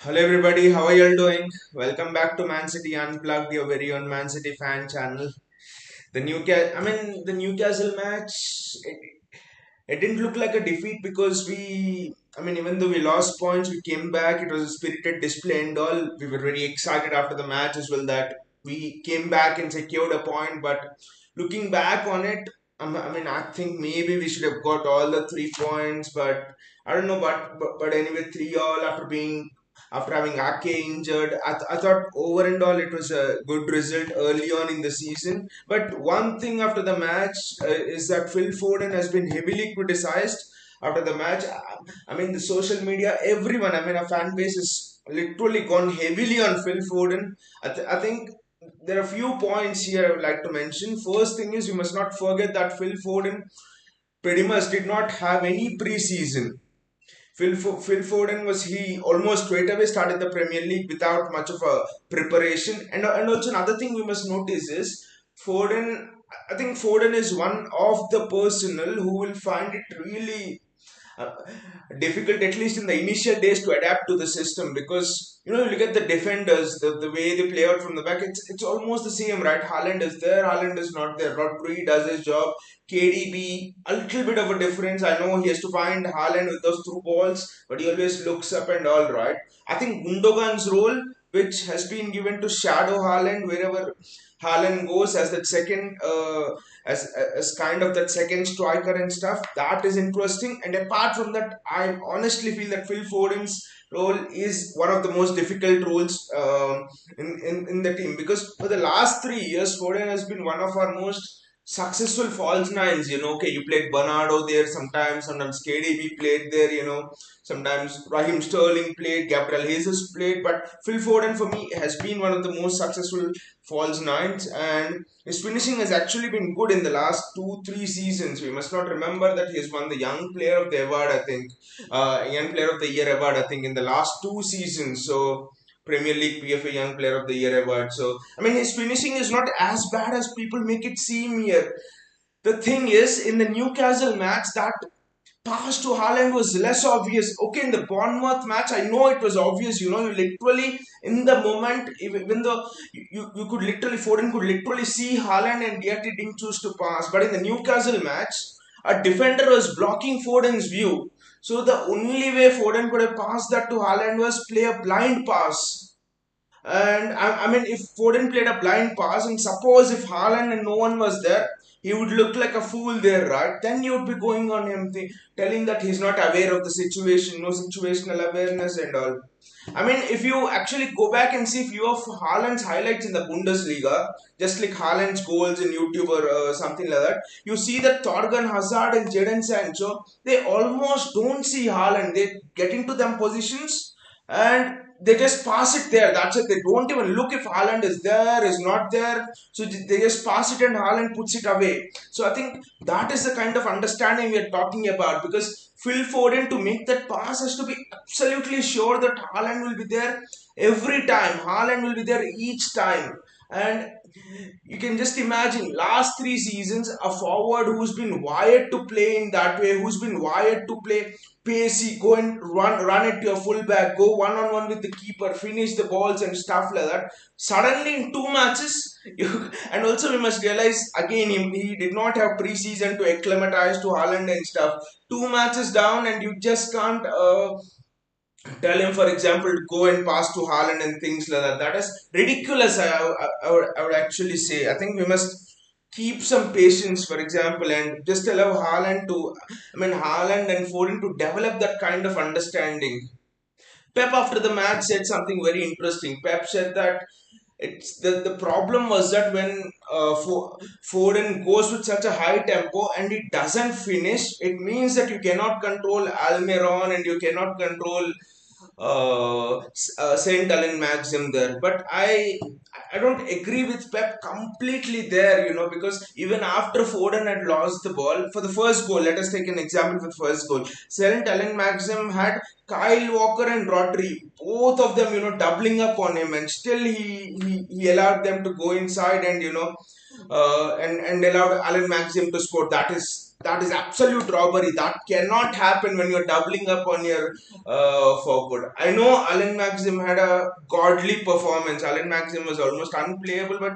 Hello everybody, how are you all doing? Welcome back to Man City Unplugged, your very own Man City fan channel. The Newcastle match, it didn't look like a defeat because even though we lost points, we came back. It was a spirited display and all. We were very excited after the match as well that we came back and secured a point. But looking back on it, I think maybe we should have got all the 3 points, but I don't know. But anyway, 3-all after having Ake injured. I thought over and all it was a good result early on in the season. But one thing after the match is that Phil Foden has been heavily criticized after the match. The social media, everyone, our fan base is literally gone heavily on Phil Foden. I think there are a few points here I would like to mention. First thing is, you must not forget that Phil Foden pretty much did not have any preseason. Phil Foden was he almost straight away started the Premier League without much of a preparation. And also another thing we must notice is Foden. I think Foden is one of the personnel who will find it really uh, difficult, at least in the initial days, to adapt to the system because you look at the defenders, the way they play out from the back, it's almost the same, right? Haaland is there, Haaland is not there. Rodri does his job. KDB, a little bit of a difference. I know he has to find Haaland with those through balls, but he always looks up and all, right? I think Gundogan's role, which has been given to shadow Haaland wherever Haaland goes as that second as kind of that second striker and stuff. That is interesting. And apart from that, I honestly feel that Phil Foden's role is one of the most difficult roles in the team because for the last 3 years, Foden has been one of our most successful false nines. Okay, you played Bernardo there sometimes KDB played there, sometimes Raheem Sterling played, Gabriel Jesus played, but Phil Foden for me has been one of the most successful false nines, and his finishing has actually been good in the last 2-3 seasons. We must not remember that he has won the Young Player of the Award, I think, Young Player of the Year award, I think, in the last 2 seasons. So Premier League PFA Young Player of the Year award. So his finishing is not as bad as people make it seem here. The thing is, in the Newcastle match, that pass to Haaland was less obvious. Okay, in the Bournemouth match, I know it was obvious. You literally in the moment, even though you could literally Foden could literally see Haaland and yet he didn't choose to pass. But in the Newcastle match, a defender was blocking Foden's view. So the only way Foden could have passed that to Haaland was play a blind pass. And if Foden played a blind pass, and suppose if Haaland and no one was there, he would look like a fool there, right? Then you would be going on him, telling that he's not aware of the situation, no situational awareness and all. If you actually go back and see few of Haaland's highlights in the Bundesliga, just like Haaland's goals in YouTube or something like that, you see that Torgan Hazard and Jadon Sancho, they almost don't see Haaland. They get into them positions and they just pass it there. That's it. They don't even look if Haaland is there, is not there. So they just pass it and Haaland puts it away. So I think that is the kind of understanding we are talking about because Phil Foden to make that pass has to be absolutely sure that Haaland will be there every time. Haaland will be there each time. And you can just imagine last 3 seasons a forward who's been wired to play in that way, who's been wired to play pacey, go and run it to a fullback, go one on one with the keeper, finish the balls and stuff like that. Suddenly in 2 matches, and also we must realize again he did not have pre-season to acclimatize to Haaland and stuff. 2 matches down, and you just can't. Tell him, for example, to go and pass to Haaland and things like that. That is ridiculous. I would actually say. I think we must keep some patience, for example, and just allow Haaland and Foden to develop that kind of understanding. Pep after the match said something very interesting. Pep said that the problem was that when Foden goes with such a high tempo and it doesn't finish, it means that you cannot control Almiron and you cannot control Saint Allen Maxim there. But I don't agree with Pep completely there, because even after Foden had lost the ball for the first goal, let us take an example for the first goal. Saint Allen Maxim had Kyle Walker and Rodri, both of them, doubling up on him, and still he allowed them to go inside and and allowed Alan Maxim to score. that is absolute robbery. That cannot happen when you're doubling up on your forward. I know Alan Maxim had a godly performance. Alan Maxim was almost unplayable, but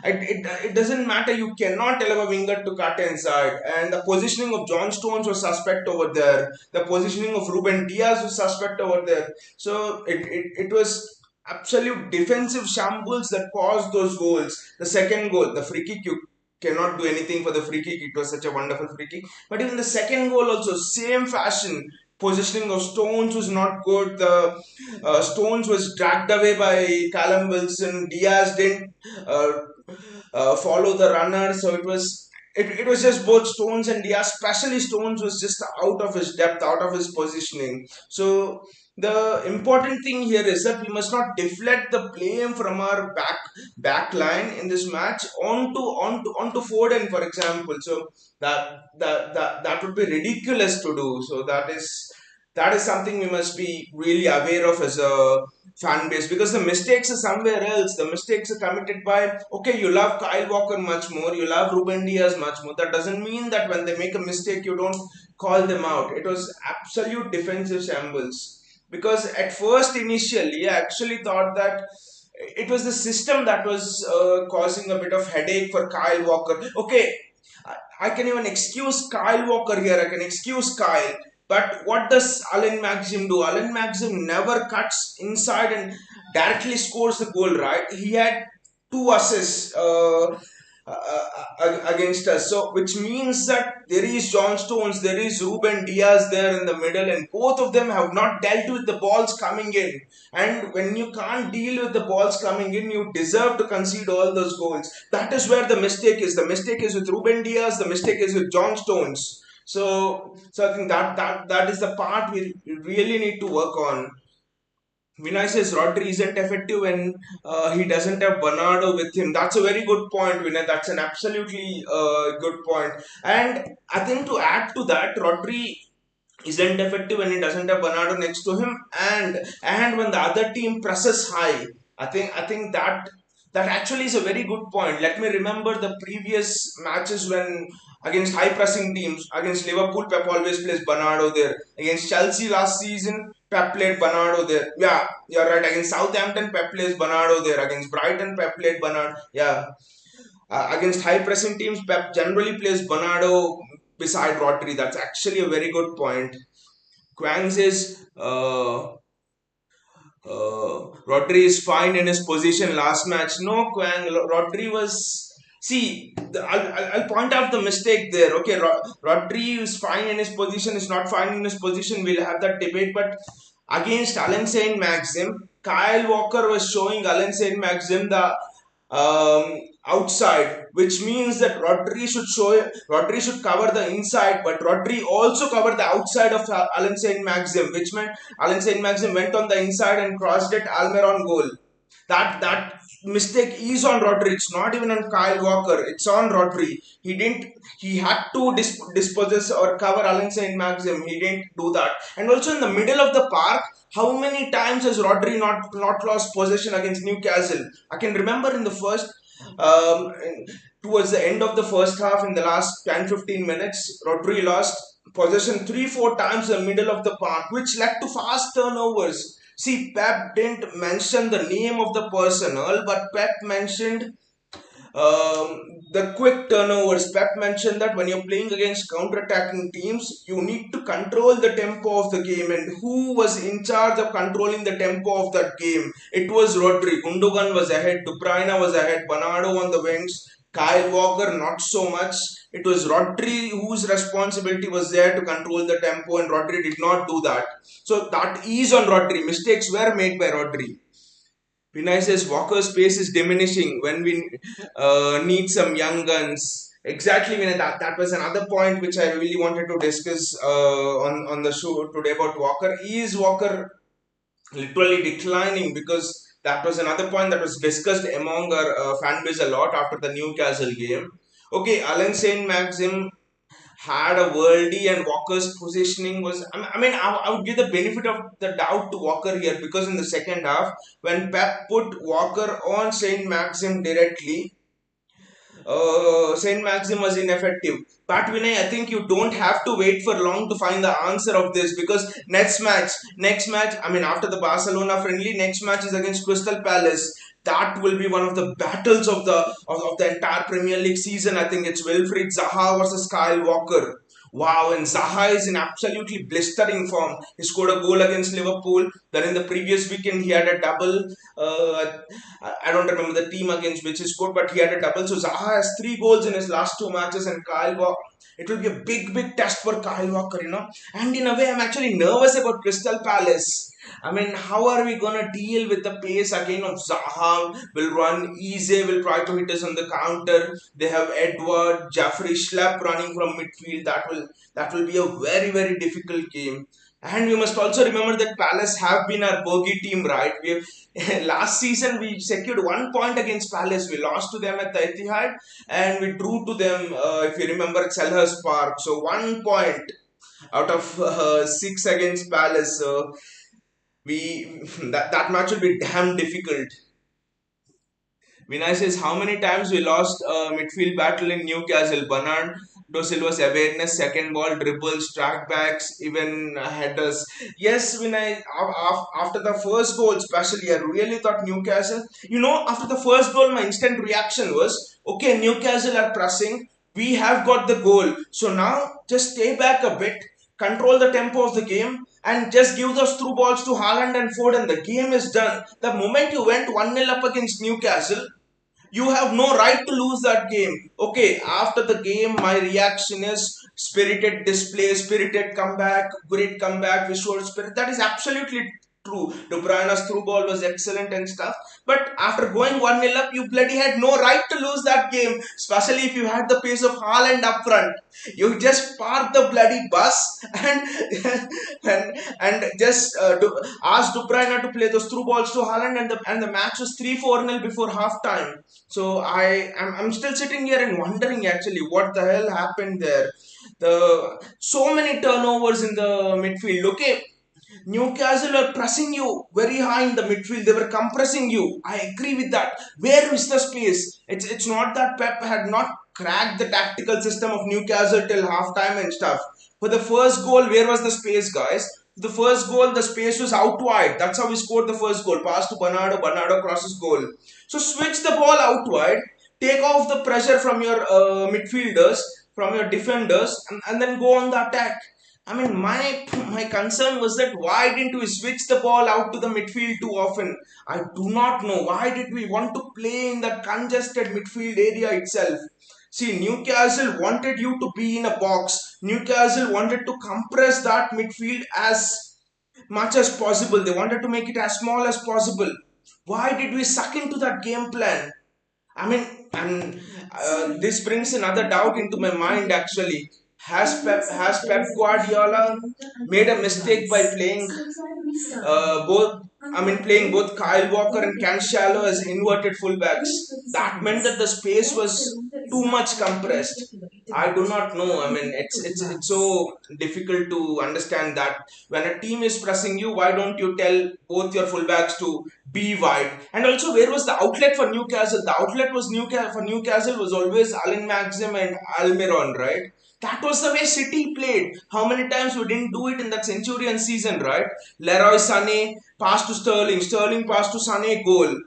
it doesn't matter. You cannot allow a winger to cut inside. And the positioning of John Stones was suspect over there. The positioning of Ruben Diaz was suspect over there. So it was absolute defensive shambles that caused those goals. The second goal, the free kick, you cannot do anything for the free kick. It was such a wonderful free kick. But even the second goal also, same fashion. Positioning of Stones was not good. The Stones was dragged away by Callum Wilson. Diaz didn't uh, follow the runner, so it was just both Stones and Diaz. Especially Stones was just out of his depth, out of his positioning. So the important thing here is that we must not deflect the blame from our back line in this match onto Foden, for example. So that would be ridiculous to do. So that is something we must be really aware of as a fan base, because the mistakes are somewhere else. The mistakes are committed by, okay, you love Kyle Walker much more, you love Ruben Diaz much more. That doesn't mean that when they make a mistake, you don't call them out. It was absolute defensive shambles. Because at first, initially, I actually thought that it was the system that was causing a bit of headache for Kyle Walker. Okay, I can even excuse Kyle Walker here. I can excuse Kyle. But what does Alan Maxim do? Alan Maxim never cuts inside and directly scores the goal, right? He had two assists against us. So, which means that there is John Stones, there is Ruben Diaz there in the middle, and both of them have not dealt with the balls coming in. And when you can't deal with the balls coming in, you deserve to concede all those goals. That is where the mistake is. The mistake is with Ruben Diaz, the mistake is with John Stones. So I think that is the part we really need to work on. Vinay says Rodri isn't effective when he doesn't have Bernardo with him. That's a very good point, Vinay. That's an absolutely good point. And I think to add to that, Rodri isn't effective when he doesn't have Bernardo next to him, and when the other team presses high. I think that actually is a very good point. Let me remember the previous matches when against high pressing teams. Against Liverpool, Pep always plays Bernardo there. Against Chelsea last season, Pep played Bernardo there. Yeah, you're right. Against Southampton, Pep plays Bernardo there. Against Brighton, Pep played Bernardo. Yeah. Against high pressing teams, Pep generally plays Bernardo beside Rodri. That's actually a very good point. Quang says Rodri is fine in his position last match. No, Quang, Rodri was. See, I'll point out the mistake there. Okay, Rodri is fine in his position, is not fine in his position. We'll have that debate. But against Alan Saint Maxim, Kyle Walker was showing Alan Saint Maxim the outside, which means that Rodri should cover the inside, but Rodri also covered the outside of Alan Saint Maxim, which meant Alan Saint Maxim went on the inside and crossed it Almiron goal. That mistake is on Rodri. It's not even on Kyle Walker. It's on Rodri. He didn't. He had to dispossess or cover Alan Saint Maxim. He didn't do that. And also in the middle of the park, how many times has Rodri not lost possession against Newcastle? I can remember in the first. Um, Towards the end of the first half, in the last 10-15 minutes, Rodri lost possession 3-4 times in the middle of the park, which led to fast turnovers. See, Pep didn't mention the name of the personnel, but Pep mentioned the quick turnovers. Pep mentioned that when you're playing against counter-attacking teams, you need to control the tempo of the game. And who was in charge of controlling the tempo of that game? It was Rodri. Gundogan was ahead, De Bruyne was ahead, Bernardo on the wings, Kyle Walker not so much. It was Rodri whose responsibility was there to control the tempo, and Rodri did not do that. So that is on Rodri. Mistakes were made by Rodri. Vinay says Walker's pace is diminishing when we need some young guns. Exactly, Vinay. That was another point which I really wanted to discuss on the show today about Walker. Is Walker literally declining? Because that was another point that was discussed among our fan base a lot after the Newcastle game. Okay, Alan Saint Maxim had a worldie, and Walker's positioning was. I would give the benefit of the doubt to Walker here, because in the second half, when Pep put Walker on Saint Maxim directly, Saint Maxim was ineffective. But Vinay, I think you don't have to wait for long to find the answer of this, because next match, I mean, after the Barcelona friendly, next match is against Crystal Palace. That will be one of the battles of the entire Premier League season. I think it's Wilfried Zaha versus Kyle Walker. Wow, and Zaha is in absolutely blistering form. He scored a goal against Liverpool. Then in the previous weekend, he had a double. I don't remember the team against which he scored, but he had a double. So Zaha has 3 goals in his last 2 matches, and Kyle Walker. It will be a big test for Kyle Walker. And in a way, I'm actually nervous about Crystal Palace. I mean, how are we gonna deal with the pace again of Zaha? Will run easy, will try to hit us on the counter. They have Edward, Jeffrey Schlepp running from midfield. That will be a very difficult game. And we must also remember that Palace have been our bogey team, right? We last season we secured 1 point against Palace. We lost to them at the Etihad, and we drew to them, if you remember, at Selhurst Park. So 1 point out of six against Palace. So we that match will be damn difficult. Vinay says, how many times we lost a midfield battle in Newcastle? Bernardo Silva's awareness, second ball, dribbles, trackbacks, even headers. Yes, Vinay, after the first goal, especially, I really thought Newcastle. After the first goal, my instant reaction was, okay, Newcastle are pressing. We have got the goal. So now, just stay back a bit, control the tempo of the game, and just give those through balls to Haaland and Foden. The game is done. The moment you went 1-0 up against Newcastle, you have no right to lose that game. Okay, after the game, my reaction is spirited display, spirited comeback, great comeback, we showed spirit. That is absolutely true. De Bruyne's through ball was excellent and stuff. But after going 1-0 up, you bloody had no right to lose that game, especially if you had the pace of Haaland up front. You just park the bloody bus and and just ask De Bruyne to play those through balls to Haaland, and the match was 3-4-0 before half time. So I'm still sitting here and wondering actually what the hell happened there. The so many turnovers in the midfield. Okay, Newcastle are pressing you very high in the midfield. They were compressing you. I agree with that. Where is the space? It's not that Pep had not cracked the tactical system of Newcastle till halftime and stuff. For the first goal, where was the space, guys? The first goal, the space was out wide. That's how we scored the first goal. Pass to Bernardo. Bernardo crosses goal. So switch the ball out wide. Take off the pressure from your midfielders, from your defenders, and then go on the attack. I mean, my concern was that why didn't we switch the ball out to the midfield too often? I do not know. Why did we want to play in that congested midfield area itself? See, Newcastle wanted you to be in a box. Newcastle wanted to compress that midfield as much as possible. They wanted to make it as small as possible. Why did we suck into that game plan? I mean, and this brings another doubt into my mind actually. Has Pep Guardiola made a mistake by playing playing both Kyle Walker and Cancelo as inverted fullbacks? That meant that the space was too much compressed. I do not know. I mean, it's so difficult to understand that when a team is pressing you, why don't you tell both your fullbacks to be wide? And also, where was the outlet for Newcastle? The outlet was Newcastle was always Alan Maxim and Almiron, right? That was the way City played. How many times we didn't do it in that Centurion season, right? Leroy Sané pass to Sterling, Sterling pass to Sané, goal.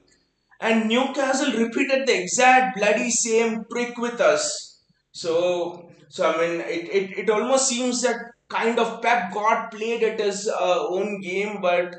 And Newcastle repeated the exact bloody same trick with us. So I mean, it almost seems that kind of Pep got played at his own game, but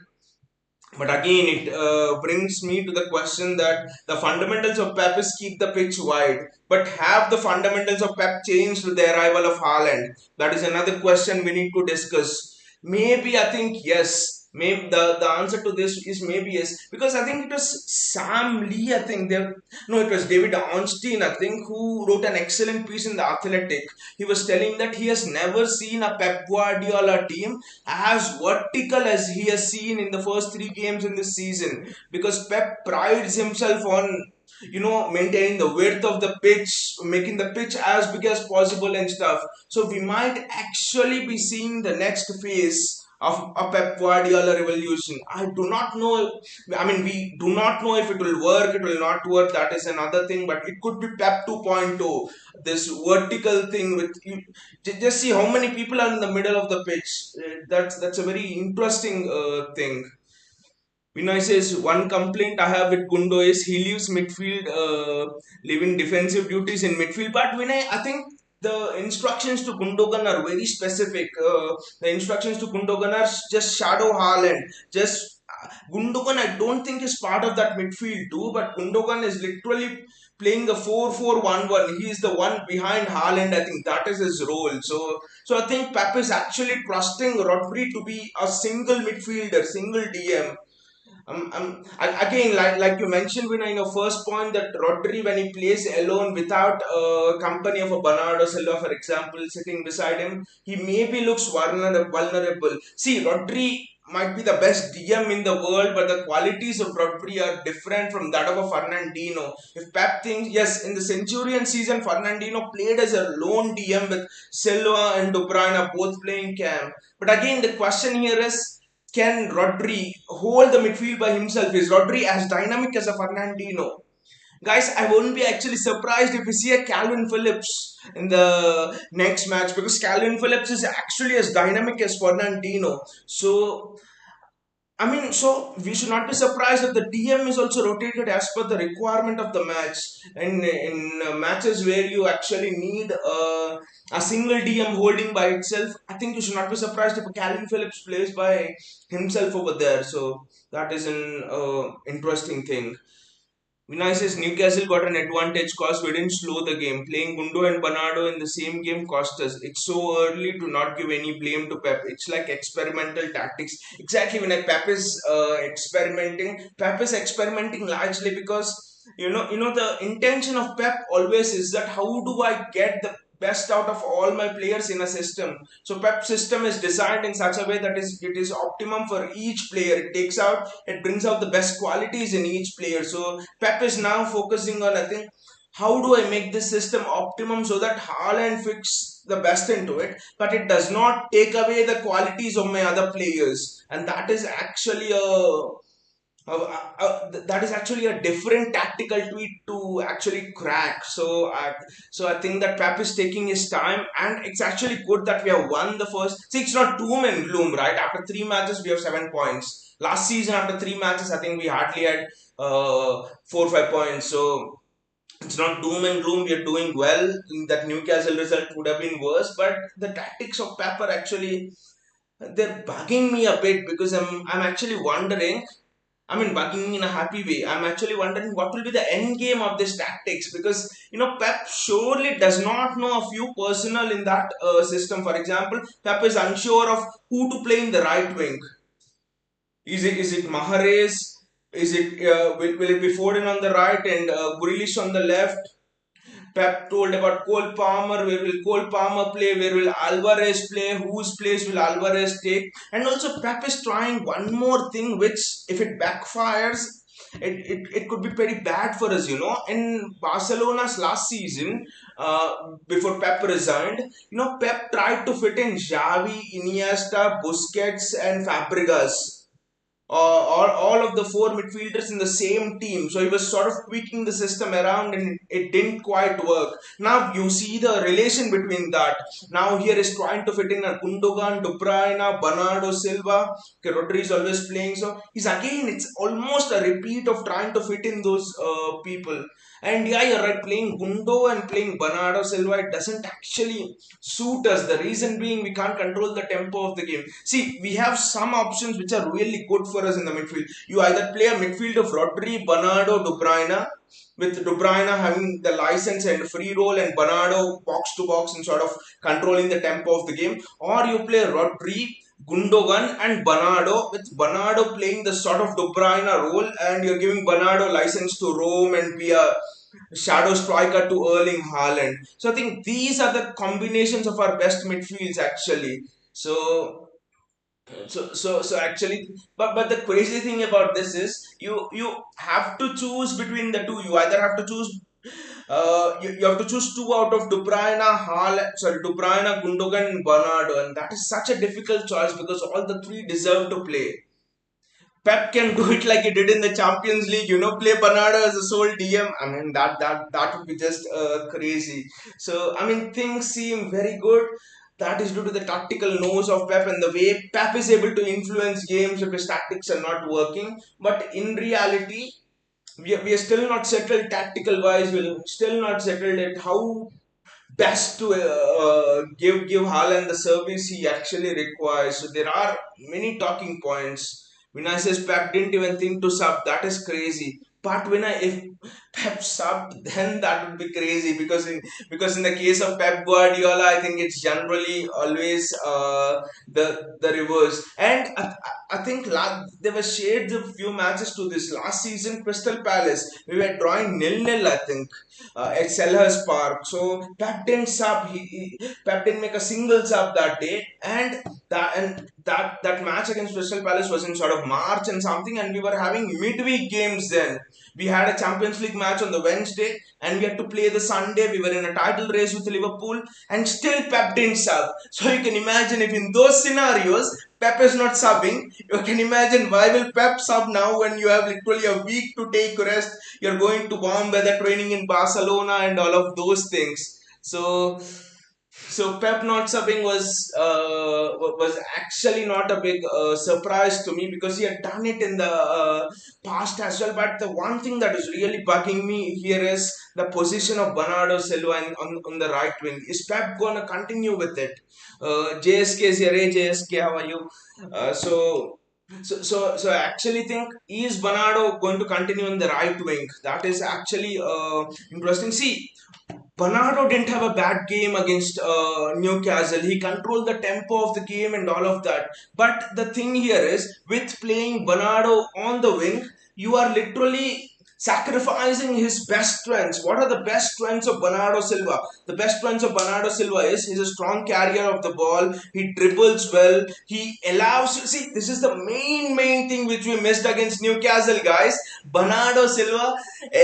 again, it brings me to the question that the fundamentals of Pep is keep the pitch wide. But have the fundamentals of Pep changed with the arrival of Haaland? That is another question we need to discuss. Maybe I think yes. Maybe the answer to this is maybe yes. Because I think it was Sam Lee, I think there no, it was David Ornstein, I think, who wrote an excellent piece in the Athletic. He was telling that he has never seen a Pep Guardiola team as vertical as he has seen in the first 3 games in this season, because Pep prides himself on maintaining the width of the pitch, making the pitch as big as possible and stuff. So we might actually be seeing the next phase of a Pep Guardiola revolution. I do not know. I mean, we do not know if it will work. It will not work. That is another thing. But it could be Pep 2.0. This vertical thing with you. Just see how many people are in the middle of the pitch. That's a very interesting thing. Vinay says one complaint I have with Gundo is he leaves midfield, leaving defensive duties in midfield. But Vinay, I think the instructions to Gundogan are very specific. The instructions to Gundogan are just shadow Haaland. Just Gundogan, I don't think is part of that midfield too. But Gundogan is literally playing the 4-4-1-1. He is the one behind Haaland. I think that is his role. So I think Pep is actually trusting Rodri to be a single midfielder, single DM. Again, like you mentioned, Vinay, in your first point, that Rodri, when he plays alone without company of a Bernardo Silva, for example, sitting beside him, he maybe looks vulnerable. See, Rodri might be the best DM in the world, but the qualities of Rodri are different from that of a Fernandinho. If Pep thinks, yes, in the Centurion season, Fernandinho played as a lone DM with Silva and De Bruyne both playing cam. But again, the question here is, can Rodri hold the midfield by himself? Is Rodri as dynamic as a Fernandinho? Guys, I won't be actually surprised if we see a Calvin Phillips in the next match, because Calvin Phillips is actually as dynamic as Fernandinho. So we should not be surprised if the DM is also rotated as per the requirement of the match. And in matches where you actually need a single DM holding by itself, I think you should not be surprised if Calvin Phillips plays by himself over there. So that is an interesting thing. Vinay says Newcastle got an advantage cause we didn't slow the game. Playing Gundo and Bernardo in the same game cost us. It's so early to not give any blame to Pep. It's like experimental tactics. Exactly, when Pep is experimenting, Pep is experimenting largely because the intention of Pep always is that how do I get the best out of all my players in a system. So Pep system is designed in such a way that it is optimum for each player. It brings out the best qualities in each player. So Pep is now focusing on, I think, how do I make this system optimum so that Haaland fits the best into it, but it does not take away the qualities of my other players, and that is actually that is actually a different tactical tweet to actually crack. So I think that Pep is taking his time, and it's actually good that we have won the first. See, it's not doom and gloom, right? After 3 matches, we have 7 points. Last season, after 3 matches, I think we hardly had 4 or 5 points. So it's not doom and gloom. We are doing well. That Newcastle result would have been worse, but the tactics of Pep are actually, they're bugging me a bit, because I'm actually wondering. I mean, bugging me in a happy way. I'm actually wondering what will be the end game of this tactics, because Pep surely does not know a few personnel in that system. For example, Pep is unsure of who to play in the right wing. Is it Mahrez? Will it be Foden on the right and Grealish on the left? Pep told about Cole Palmer. Where will Cole Palmer play? Where will Alvarez play? Whose place will Alvarez take? And also, Pep is trying one more thing, which, if it backfires, it could be pretty bad for us. In Barcelona's last season, before Pep resigned, Pep tried to fit in Xavi, Iniesta, Busquets, and Fabregas, all of the four midfielders in the same team. So he was sort of tweaking the system around, and it didn't quite work. Now you see the relation between that. Now here is trying to fit in a Gundogan, De Bruyne, Bernardo Silva. Okay, Rodri is always playing. So it's almost a repeat of trying to fit in those people. And yeah, you're right, playing Gundo and playing Bernardo Silva, it doesn't actually suit us. The reason being, we can't control the tempo of the game. See, we have some options which are really good for us in the midfield. You either play a midfield of Rodri, Bernardo, De Bruyne, with De Bruyne having the license and free roll, and Bernardo box to box and sort of controlling the tempo of the game, or you play Rodri, Gundogan and Bernardo, with Bernardo playing the sort of De Bruyne role, and you're giving Bernardo license to roam and be a shadow striker to Erling Haaland. So I think these are the combinations of our best midfields actually. So actually, but the crazy thing about this is, you have to choose between the two. You either have to choose You have to choose two out of De Bruyne, Gundogan, and Bernardo, and that is such a difficult choice because all the three deserve to play. Pep can do it like he did in the Champions League, play Bernardo as a sole DM. I mean, that would be just crazy. So, I mean, things seem very good. That is due to the tactical nose of Pep and the way Pep is able to influence games if his tactics are not working. But in reality, we are still not settled tactical wise. We're still not settled at how best to give Haaland the service he actually requires. So there are many talking points. When I says Pep didn't even think to sub, that is crazy. But if Pep subbed, then that would be crazy because in the case of Pep Guardiola, I think it's generally always the reverse. And I think there were shades of few matches to this last season. Crystal Palace, we were drawing nil-nil, I think, at Selhurst Park. So Pep didn't sub. Pep didn't make a single sub that day, and that match against Crystal Palace was in sort of March and something, and we were having midweek games then. We had a Champions League match on the Wednesday, and we had to play the Sunday. We were in a title race with Liverpool, and still Pep didn't sub. So you can imagine if in those scenarios Pep is not subbing, you can imagine why will Pep sub now when you have literally a week to take rest. You're going to warm weather training in Barcelona and all of those things. So Pep not subbing was actually not a big surprise to me because he had done it in the past as well. But the one thing that is really bugging me here is the position of Bernardo Silva on the right wing. Is Pep gonna continue with it? JSK is here. Hey JSK, how are you? So I actually think is Bernardo going to continue in the right wing? That is actually interesting. See, Bernardo didn't have a bad game against Newcastle. He controlled the tempo of the game and all of that. But the thing here is, with playing Bernardo on the wing, you are literally sacrificing his best strengths. What are the best strengths of Bernardo Silva? The best strengths of Bernardo Silva is he's a strong carrier of the ball. He dribbles well. He allows you. See, this is the main thing which we missed against Newcastle, guys. Bernardo Silva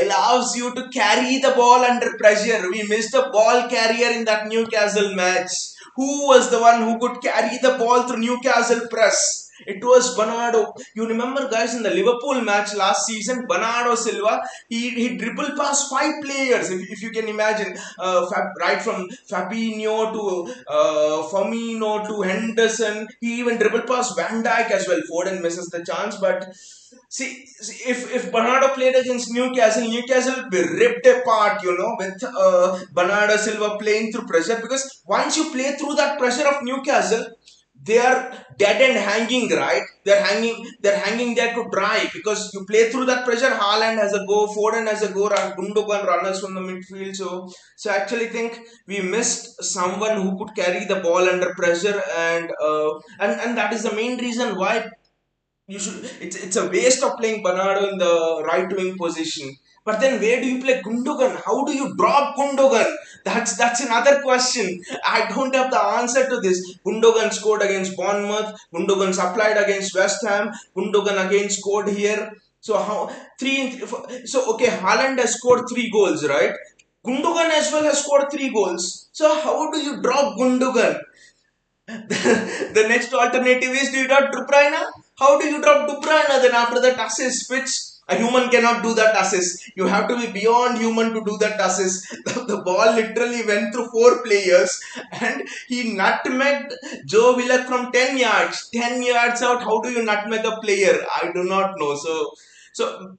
allows you to carry the ball under pressure. We missed a ball carrier in that Newcastle match. Who was the one who could carry the ball through Newcastle press? It was Bernardo. You remember, guys, in the Liverpool match last season, Bernardo Silva, he dribbled past five players, if you can imagine, right from Fabinho to Firmino to Henderson. He even dribbled past Van Dijk as well. Foden misses the chance, but see, if Bernardo played against Newcastle, Newcastle will be ripped apart, with Bernardo Silva playing through pressure. Because once you play through that pressure of Newcastle, they are dead and hanging, right? They're hanging there to dry because you play through that pressure. Haaland has a go, Foden has a go, Gundogan runners from the midfield. So I actually think we missed someone who could carry the ball under pressure, and that is the main reason why you should. It's a waste of playing Bernardo in the right wing position. But then where do you play Gundogan? How do you drop Gundogan? That's another question. I don't have the answer to this. Gundogan scored against Bournemouth. Gundogan supplied against West Ham. Gundogan again scored here. So how so okay, Haaland has scored 3 goals, right? Gundogan as well has scored 3 goals. So how do you drop Gundogan? The next alternative is, do you drop De Bruyne? How do you drop De Bruyne then after that assist, which a human cannot do that assist. You have to be beyond human to do that assist. The ball literally went through 4 players and he nutmegged Joe Willock from 10 yards. 10 yards out, how do you nutmeg a player? I do not know. So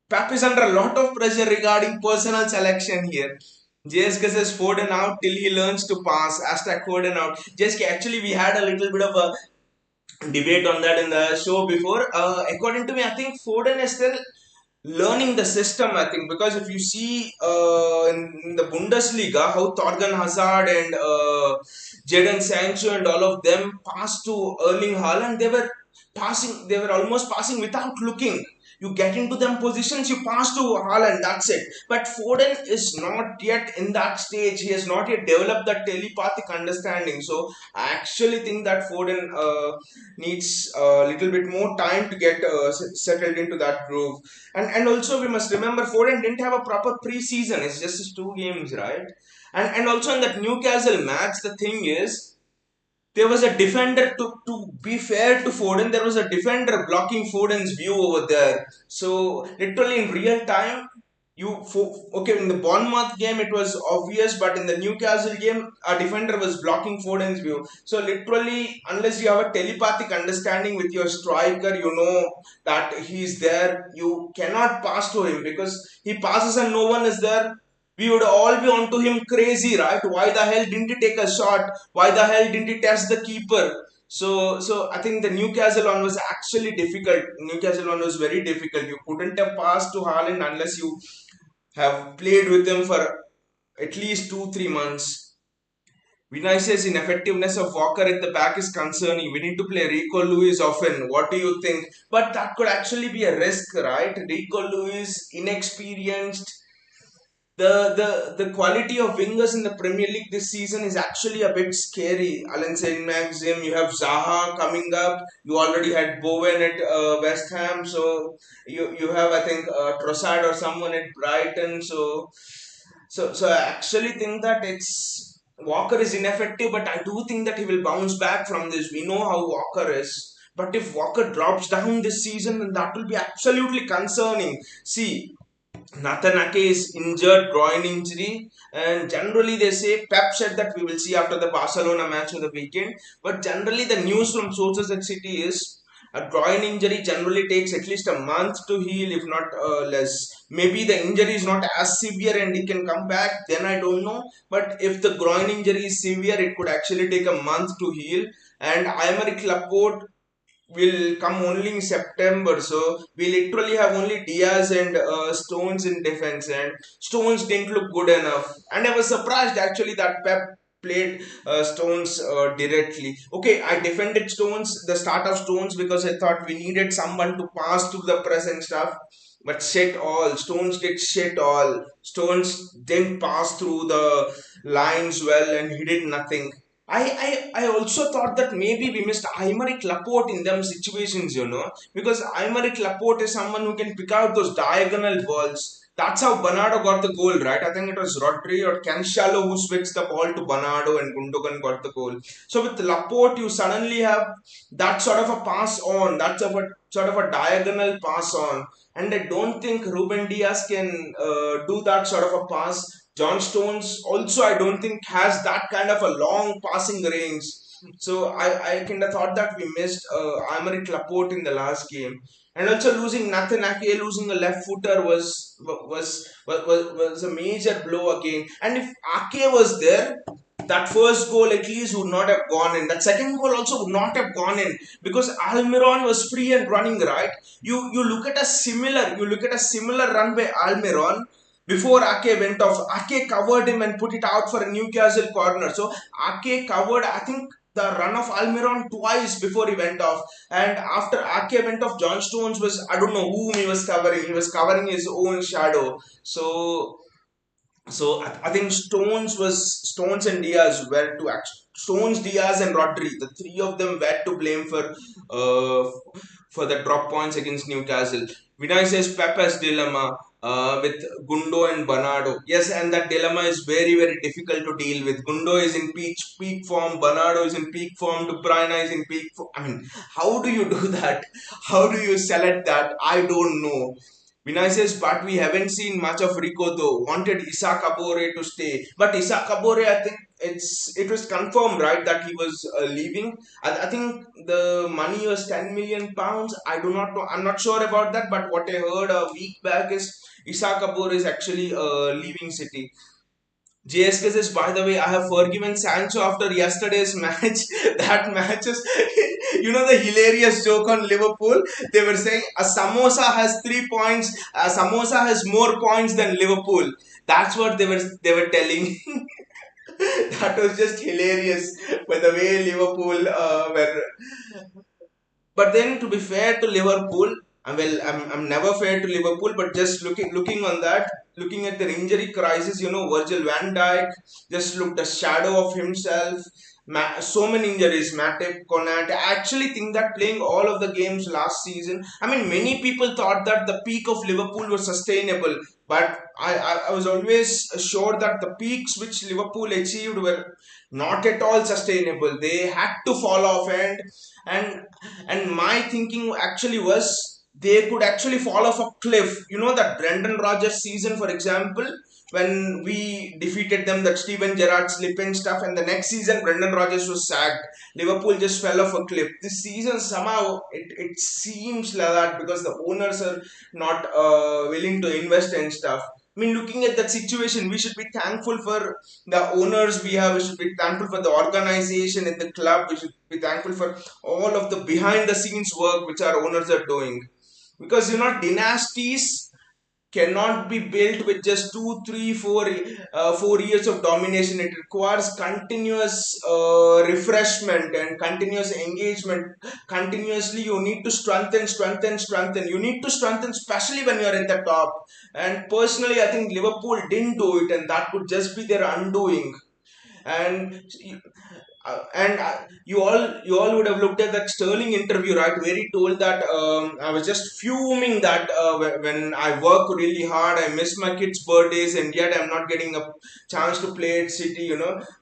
Pep is under a lot of pressure regarding personal selection here. JSK says Foden out till he learns to pass. Hashtag Foden out. JSK, actually, we had a little bit of a debate on that in the show before. According to me, I think Foden is still learning the system. I think because if you see in the Bundesliga how Thorgan Hazard and Jadon Sancho and all of them passed to Erling Haaland, they were almost passing without looking. You get into them positions, you pass to Haaland, that's it. But Foden is not yet in that stage. He has not yet developed that telepathic understanding. So I actually think that Foden needs a little bit more time to get settled into that groove. And also we must remember Foden didn't have a proper pre-season. It's just his 2 games, right? And also in that Newcastle match, the thing is, there was a defender to be fair to Foden, there was a defender blocking Foden's view over there. So literally in real time, okay, in the Bournemouth game it was obvious, but in the Newcastle game, a defender was blocking Foden's view. So literally, unless you have a telepathic understanding with your striker, you know that he's there. You cannot pass to him because he passes and no one is there. We would all be onto him crazy, right? Why the hell didn't he take a shot? Why the hell didn't he test the keeper? So I think the Newcastle one was actually difficult. Newcastle one was very difficult. You couldn't have passed to Haaland unless you have played with him for at least 2-3 months. Vinicius' ineffectiveness of Walker at the back is concerning. We need to play Rico Lewis often. What do you think? But that could actually be a risk, right? Rico Lewis, inexperienced, the quality of wingers in the Premier League this season is actually a bit scary. Alan Saint Maxim, you have Zaha coming up. You already had Bowen at West Ham, so you have I think Trossard or someone at Brighton. So I actually think that it's Walker is ineffective, but I do think that he will bounce back from this. We know how Walker is. But if Walker drops down this season, then that will be absolutely concerning. See, Nathan Ake is injured, groin injury, and generally they say Pep said that we will see after the Barcelona match on the weekend. But generally, the news from sources at City is a groin injury generally takes at least a month to heal, if not less. Maybe the injury is not as severe and he can come back, then I don't know. But if the groin injury is severe, it could actually take a month to heal. And Aymeric Laporte will come only in September. So we literally have only Diaz and Stones in defense, and Stones didn't look good enough. And I was surprised actually that Pep played Stones directly. Okay, I defended Stones, the start of Stones, because I thought we needed someone to pass through the press and stuff. But shit all. Stones did shit all. Stones didn't pass through the lines well and he did nothing. I also thought that maybe we missed Aymeric Laporte in them situations, because Aymeric Laporte is someone who can pick out those diagonal balls. That's how Bernardo got the goal, right? I think it was Rodri or Cancelo who switched the ball to Bernardo and Gundogan got the goal. So with Laporte, you suddenly have that sort of a pass on, that's sort of a diagonal pass on. And I don't think Ruben Diaz can do that sort of a pass. John Stones also I don't think has that kind of a long passing range. So I kind of thought that we missed Aymeric Laporte in the last game. And also losing Nathan Ake, losing a left footer was a major blow again. And if Ake was there, that first goal at least would not have gone in. That second goal also would not have gone in because Almiron was free and running, right? You look at a similar run by Almiron before Ake went off. Ake covered him and put it out for a Newcastle corner. So Ake covered, I think, the run of Almiron twice before he went off. And after Ake went off, John Stones was, I don't know whom he was covering. He was covering his own shadow. So I think Stones and Diaz were to act. Stones, Diaz, and Rodri, the three of them were to blame uh, for the drop points against Newcastle. Vinay says Pepe's dilemma with Gundo and Bernardo. Yes, and that dilemma is very very difficult to deal with. Gundo is in peak form, Bernardo is in peak form, De Bruyne is in peak form. I mean, how do you do that? How do you select that? I don't know. Vinay says, but we haven't seen much of Rico though. Wanted Issa Kabore to stay, but Issa Kabore, I think it was confirmed, right, that he was leaving. I think the money was £10 million. I do not know. I'm not sure about that, but what I heard a week back is Issa Kabore is actually leaving City. JSK says, by the way, I have forgiven Sancho after yesterday's match. That match is, the hilarious joke on Liverpool. They were saying a samosa has 3 points. A samosa has more points than Liverpool. That's what they were telling. That was just hilarious by the way Liverpool were. But then, to be fair to Liverpool, I'm never fair to Liverpool, but just looking on that, looking at their injury crisis, Virgil van Dijk just looked a shadow of himself. So many injuries, Matip, Konat. I actually think that playing all of the games last season, I mean, many people thought that the peak of Liverpool was sustainable, but I was always sure that the peaks which Liverpool achieved were not at all sustainable. They had to fall off, and and my thinking actually was they could actually fall off a cliff. That Brendan Rodgers season, for example, when we defeated them, that Steven Gerrard slip and stuff, and the next season Brendan Rodgers was sacked. Liverpool just fell off a cliff. This season somehow it seems like that because the owners are not willing to invest and stuff. I mean, looking at that situation, we should be thankful for the owners we have. We should be thankful for the organization in the club. We should be thankful for all of the behind the scenes work which our owners are doing. Because dynasties cannot be built with just 4 years of domination. It requires continuous refreshment and continuous engagement. Continuously, you need to strengthen. You need to strengthen, especially when you are at the top. And personally, I think Liverpool didn't do it, and that could just be their undoing. And you all would have looked at that Sterling interview, right, where he told that I was just fuming that when I work really hard, I miss my kids' birthdays, and yet I'm not getting a chance to play at City.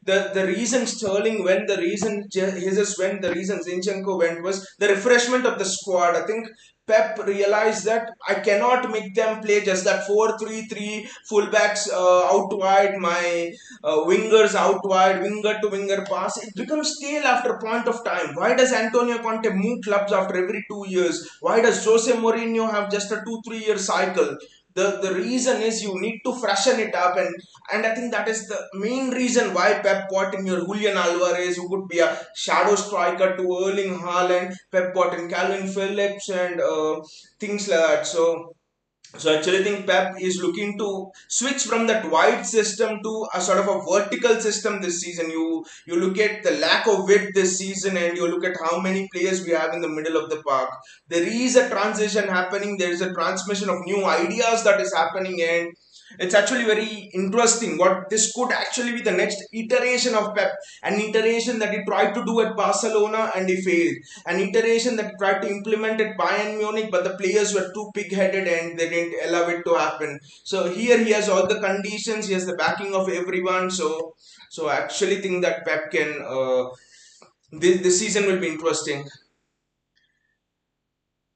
The reason Sterling went, the reason Jesus went, the reason Zinchenko went was the refreshment of the squad. I think Pep realized that I cannot make them play just that 4-3-3 fullbacks out wide, my wingers out wide, winger to winger pass. It becomes stale after a point of time. Why does Antonio Conte move clubs after every 2 years? Why does Jose Mourinho have just a 2-3 year cycle? The reason is you need to freshen it up, and I think that is the main reason why Pep bought in your Julian Alvarez, who could be a shadow striker to Erling Haaland. Pep bought in Calvin Phillips and things like that. So I actually think Pep is looking to switch from that wide system to a sort of a vertical system this season. You look at the lack of width this season, and you look at how many players we have in the middle of the park. There is a transition happening. There is a transmission of new ideas that is happening, and it's actually very interesting. What this could actually be the next iteration of Pep, an iteration that he tried to do at Barcelona and he failed, an iteration that he tried to implement at Bayern Munich, but the players were too pig-headed and they didn't allow it to happen. So here he has all the conditions, he has the backing of everyone. So I actually think that Pep can. This season will be interesting.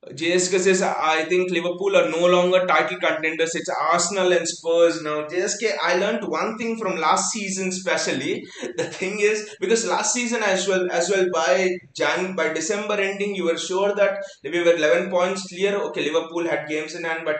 JSK says, I think Liverpool are no longer title contenders. It's Arsenal and Spurs now. JSK, I learned one thing from last season, especially. The thing is, because last season as well by December ending, you were sure that we were 11 points clear. Okay, Liverpool had games in hand, but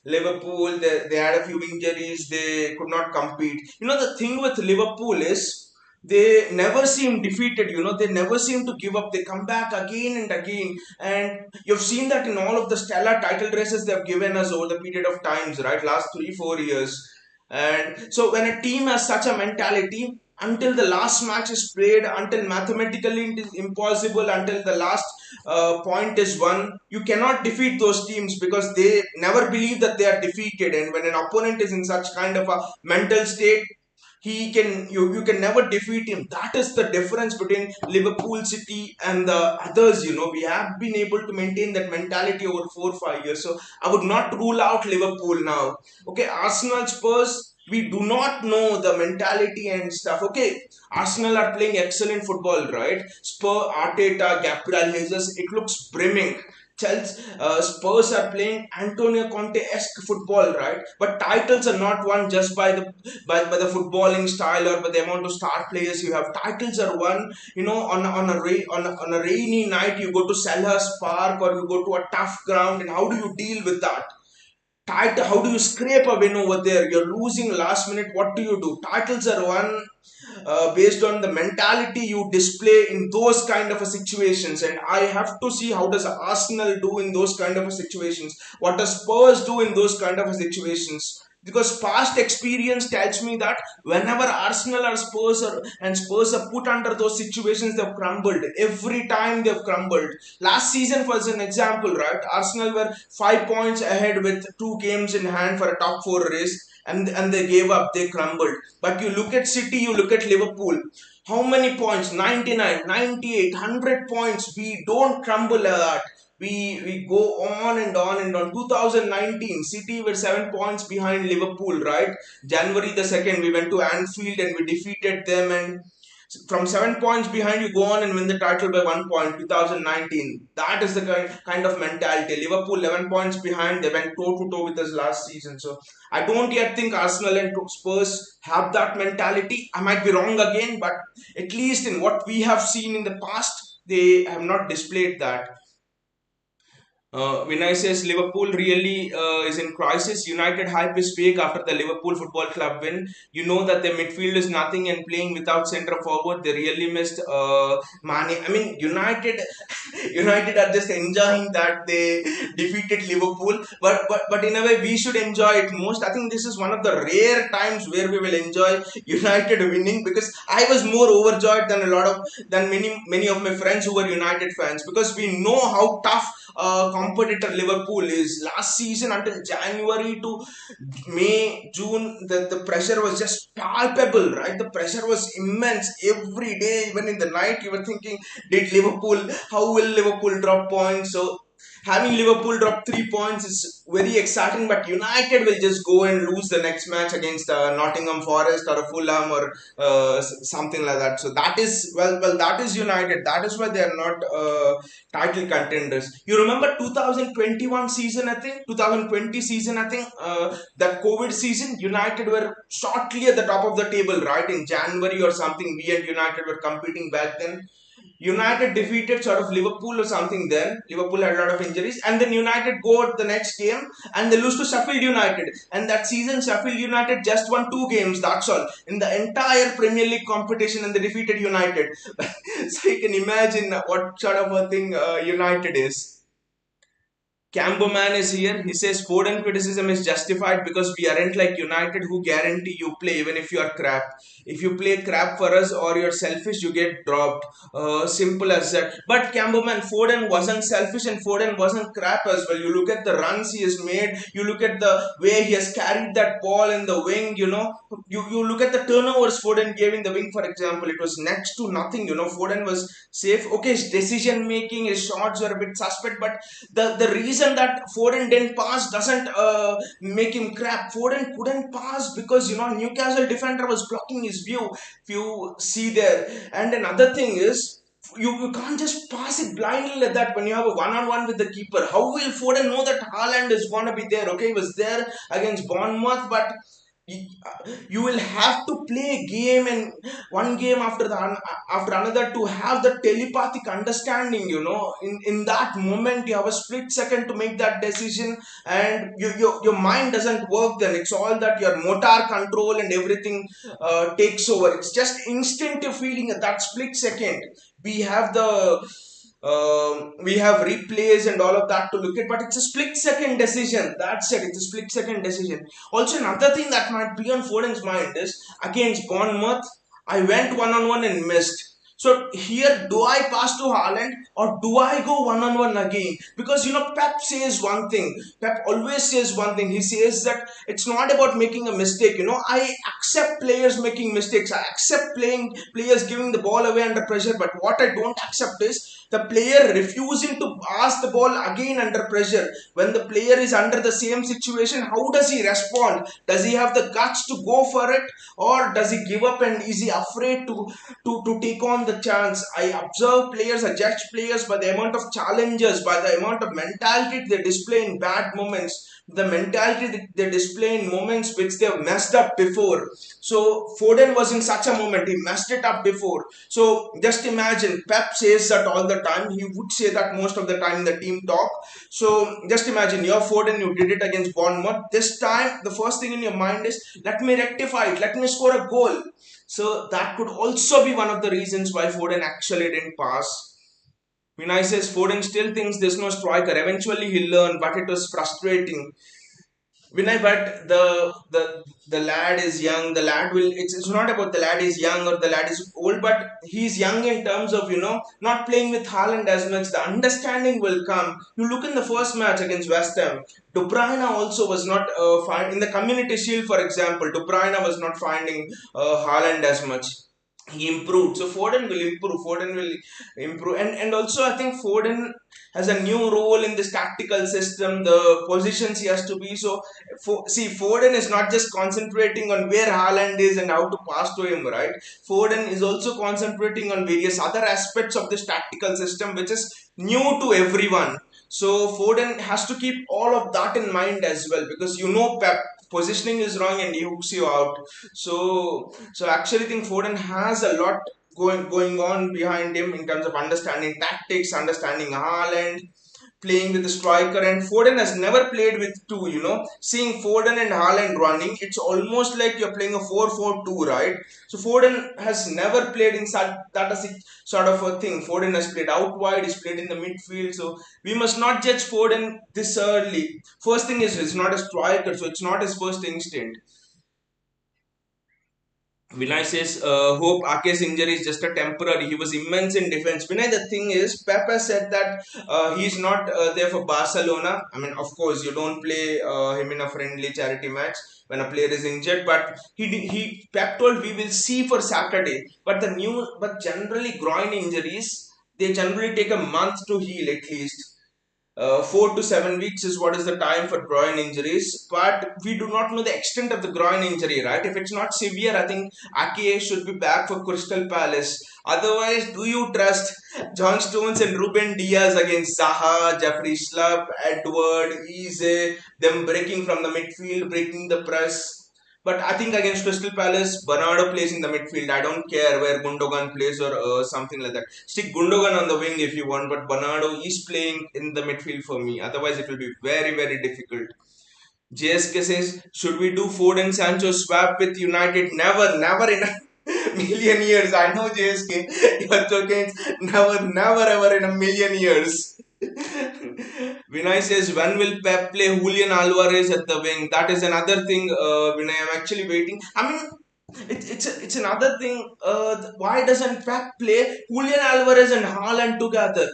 Liverpool they had a few injuries. They could not compete. The thing with Liverpool is they never seem defeated. They never seem to give up. They come back again and again, and you've seen that in all of the stellar title races they've given us over the period of times, right, last 3-4 years. And so when a team has such a mentality, until the last match is played, until mathematically it is impossible, until the last point is won, you cannot defeat those teams because they never believe that they are defeated. And when an opponent is in such kind of a mental state, you can never defeat him. That is the difference between Liverpool, City and the others. We have been able to maintain that mentality over 4 or 5 years. So I would not rule out Liverpool now. Okay, Arsenal, Spurs, we do not know the mentality and stuff. Okay, Arsenal are playing excellent football, right? Arteta, Gabriel Jesus, it looks brimming. Chelsea, Spurs are playing Antonio Conte-esque football, right? But titles are not won just by the footballing style or by the amount of star players you have. Titles are won, on a rainy night. You go to Selhurst Park or you go to a tough ground, and how do you deal with that? How do you scrape a win over there? You're losing last minute. What do you do? Titles are won based on the mentality you display in those kind of a situations. And I have to see how does Arsenal do in those kind of a situations. What does Spurs do in those kind of a situations? because past experience tells me that whenever Arsenal or Spurs are put under those situations, they've crumbled. Every time they've crumbled. Last season, was an example, right? Arsenal were 5 points ahead with 2 games in hand for a top four race, and they gave up. They crumbled. But you look at City, you look at Liverpool. How many points? 99, 98, 100 points. We don't crumble a lot. We go on and on and on. 2019, City were 7 points behind Liverpool, right? January the 2nd, we went to Anfield and we defeated them. And from 7 points behind, you go on and win the title by 1 point. 2019. That is the kind of mentality. Liverpool 11 points behind. They went toe to toe with us last season. So I don't yet think Arsenal and Spurs have that mentality. I might be wrong again, but at least in what we have seen in the past, they have not displayed that. Vinay says Liverpool really is in crisis. United hype is fake after the Liverpool Football Club win. You know that their midfield is nothing and playing without centre forward. They really missed Mane. I mean, United are just enjoying that they defeated Liverpool. But in a way, we should enjoy it most. I think this is one of the rare times where we will enjoy United winning, because I was more overjoyed than many of my friends who were United fans, because we know how tough competitor Liverpool is. Last season until January to May, June, the pressure was just palpable, right? The pressure was immense every day, even in the night. You were thinking, how will Liverpool drop points? So having Liverpool drop 3 points is very exciting, but United will just go and lose the next match against Nottingham Forest or a Fulham or something like that. So that is that is United. That is why they are not title contenders. You remember 2021 season, I think 2020 season, I think that COVID season, United were shortly at the top of the table, right? In January or something, we and United were competing back then. United defeated sort of Liverpool or something then. Liverpool had a lot of injuries. And then United go the next game and they lose to Sheffield United. And that season, Sheffield United just won 2 games, that's all, in the entire Premier League competition, and they defeated United. So you can imagine what sort of a thing United is. Cambo Man is here. He says Foden criticism is justified because we aren't like United who guarantee you play even if you are crap. If you play crap for us or you're selfish, you get dropped. Simple as that. But Cambo Man, Foden wasn't selfish and Foden wasn't crap as well. You look at the runs he has made. You look at the way he has carried that ball in the wing. You look at the turnovers Foden gave in the wing, for example. It was next to nothing. Foden was safe. Okay, his decision making, his shots were a bit suspect, but the reason that Foden didn't pass doesn't make him crap. Foden couldn't pass because Newcastle defender was blocking his view. If you see there, and another thing is, you can't just pass it blindly like that when you have a one-on-one with the keeper. How will Foden know that Haaland is going to be there? Okay, he was there against Bournemouth, but you will have to play a game and one game after another to have the telepathic understanding. In that moment you have a split second to make that decision, and your mind doesn't work then. It's all that your motor control and everything takes over. It's just instinctive feeling at that split second. We have we have replays and all of that to look at, but it's a split second decision. That's it. It's a split second decision. Also, another thing that might be on Foden's mind is against Bournemouth, I went one on one and missed. So here, do I pass to Haaland or do I go one on one again? Because Pep says one thing. Pep always says one thing. He says that it's not about making a mistake. I accept players making mistakes. I accept players giving the ball away under pressure. But what I don't accept is the player refusing to pass the ball again under pressure. When the player is under the same situation, how does he respond? Does he have the guts to go for it, or does he give up and is he afraid to take on the chance? I observe players, I judge players by the amount of challenges, by the amount of mentality they display in bad moments, the mentality that they display in moments which they have messed up before. So Foden was in such a moment. He messed it up before. So just imagine, Pep says that all the time. He would say that most of the time in the team talk. So just imagine, you're Foden, you did it against Bournemouth. This time, the first thing in your mind is, let me rectify it. Let me score a goal. So that could also be one of the reasons why Foden actually didn't pass. Vinay says Foden still thinks there's no striker. Eventually he'll learn, but it was frustrating. Vinay, but the lad is young. The lad will. It's not about the lad is young or the lad is old, but he's young in terms of not playing with Haaland as much. The understanding will come. You look in the first match against West Ham. De Bruyne also was not fine in the Community Shield, for example. De Bruyne was not finding Haaland as much. He improved, so Foden will improve. Foden will improve, and also I think Foden has a new role in this tactical system. The positions he has to be. So see, Foden is not just concentrating on where Haaland is and how to pass to him, right? Foden is also concentrating on various other aspects of this tactical system, which is new to everyone. So Foden has to keep all of that in mind as well, because Pep positioning is wrong and he hooks you out. So I actually think Foden has a lot going on behind him in terms of understanding tactics, understanding Haaland, playing with the striker, and Foden has never played with two. Seeing Foden and Haaland running, it's almost like you're playing a 4-4-2, right? So Foden has never played in such that a sort of a thing. Foden has played out wide, he's played in the midfield, so we must not judge Foden this early. First thing is, he's not a striker, so it's not his first instinct. Vinay says, hope Ake's injury is just a temporary. He was immense in defense. Vinay, the thing is, Pepe said that he's not there for Barcelona. I mean, of course, you don't play him in a friendly charity match when a player is injured. But Pep told we will see for Saturday. But generally groin injuries, they generally take a month to heal at least. 4 to 7 weeks is what is the time for groin injuries, but we do not know the extent of the groin injury, right? If it's not severe, I think Ake should be back for Crystal Palace. Otherwise, do you trust John Stones and Ruben Diaz against Zaha, Jeffrey Schlupp, Edward, Eze, them breaking from the midfield, breaking the press? But I think against Crystal Palace, Bernardo plays in the midfield. I don't care where Gundogan plays or something like that. Stick Gundogan on the wing if you want, but Bernardo is playing in the midfield for me. Otherwise, it will be very, very difficult. JSK says, should we do Ford and Sancho swap with United? Never, never in a million years. I know JSK, you're joking. Never, never, ever in a million years. Vinay says, when will Pep play Julian Alvarez at the wing? That is another thing, Vinay. I'm actually waiting. I mean, it's another thing. Why doesn't Pep play Julian Alvarez and Haaland together?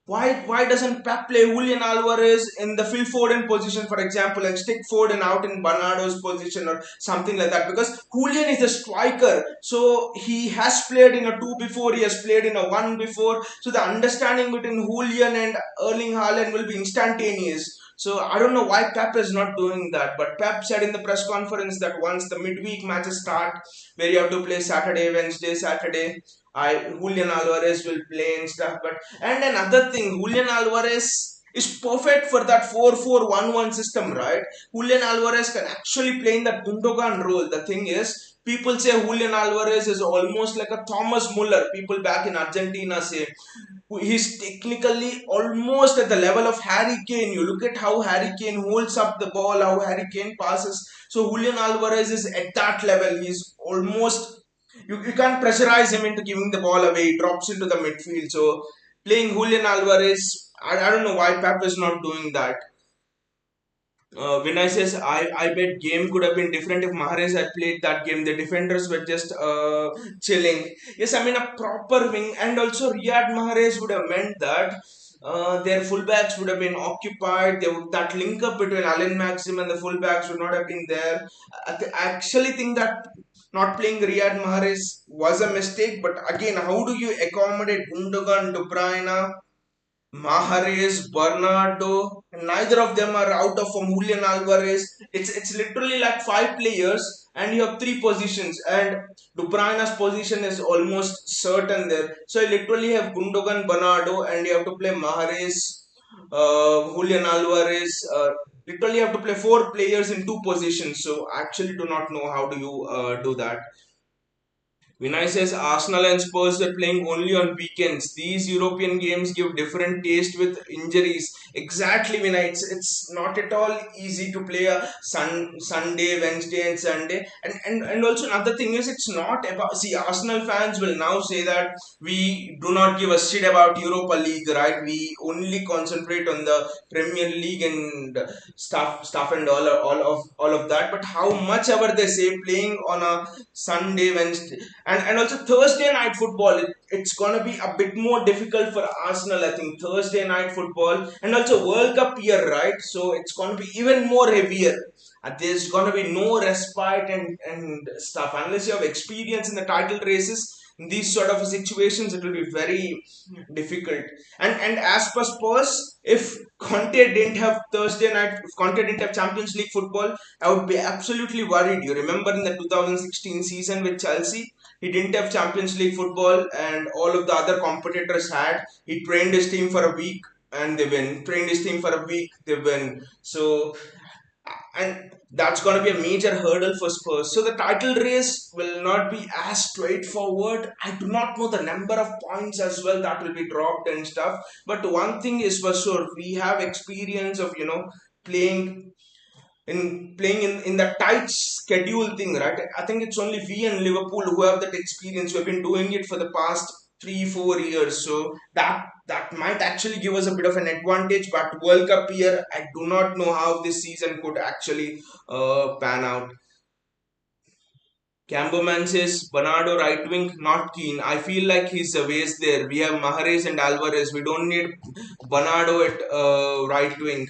Why doesn't Pep play Julian Alvarez in the Phil Foden position, for example, and stick Foden out in Bernardo's position or something like that? Because Julian is a striker, so he has played in a two before, he has played in a one before, so the understanding between Julian and Erling Haaland will be instantaneous. So I don't know why Pep is not doing that, but Pep said in the press conference that once the midweek matches start, where you have to play Saturday, Wednesday, Saturday, Julian Alvarez will play and stuff. But and another thing, Julian Alvarez is perfect for that 4-4-1-1 system, right? Julian Alvarez can actually play in that Gundogan role. The thing is, people say Julian Alvarez is almost like a Thomas Muller. People back in Argentina say he's technically almost at the level of Harry Kane. You look at how Harry Kane holds up the ball, how Harry Kane passes. So Julian Alvarez is at that level. He's almost you can't pressurize him into giving the ball away. He drops into the midfield. So playing Julian Alvarez, I don't know why Pep is not doing that. Vinay says, I bet game could have been different if Mahrez had played that game. The defenders were just chilling. Yes, I mean a proper wing, and also Riyad Mahrez would have meant that their fullbacks would have been occupied. That link up between Alan Maxim and the fullbacks would not have been there. I actually think that not playing Riyad Mahrez was a mistake. But again, how do you accommodate Gundogan, De Bruyne, Mahrez, Bernardo? Neither of them are out of form. Julian Alvarez. It's literally like five players, and you have three positions, and De Bruyne's position is almost certain there. So you literally have Gundogan, Bernardo, and you have to play Mahrez, Julian Alvarez. Literally, you have to play four players in two positions. So I actually do not know how do you do that. Vinay says Arsenal and Spurs were playing only on weekends. These European games give different taste with injuries. Exactly, Vinay. It's not at all easy to play a Sunday, Wednesday, and Sunday. And also another thing is it's not about. See, Arsenal fans will now say that we do not give a shit about Europa League, right? We only concentrate on the Premier League and stuff and all of that. But how much ever they say playing on a Sunday, Wednesday, and also Thursday night football, it's gonna be a bit more difficult for Arsenal. I think Thursday night football and also World Cup year, right? So it's gonna be even more heavier. There's gonna be no respite and stuff unless you have experience in the title races. In these sort of situations, it will be very difficult. And as per Spurs, if Conte didn't have Thursday night, if Conte didn't have Champions League football, I would be absolutely worried. You remember in the 2016 season with Chelsea, he didn't have Champions League football, and all of the other competitors had. He trained his team for a week and they win. Trained his team for a week, they win. So, and that's going to be a major hurdle for Spurs. So the title race will not be as straightforward. I do not know the number of points as well that will be dropped and stuff. But one thing is for sure, we have experience of playing in the tight schedule thing, right? I think it's only we and Liverpool who have that experience. We've been doing it for the past 3-4 years, so that might actually give us a bit of an advantage. But World Cup year, I do not know how this season could actually pan out. Camberman says Bernardo right wing not keen. I feel like he's a waste there. We have Mahrez and Alvarez. We don't need Bernardo at right wing.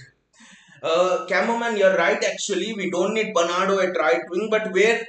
Cameraman, you're right. Actually, we don't need Bernardo at right wing, but where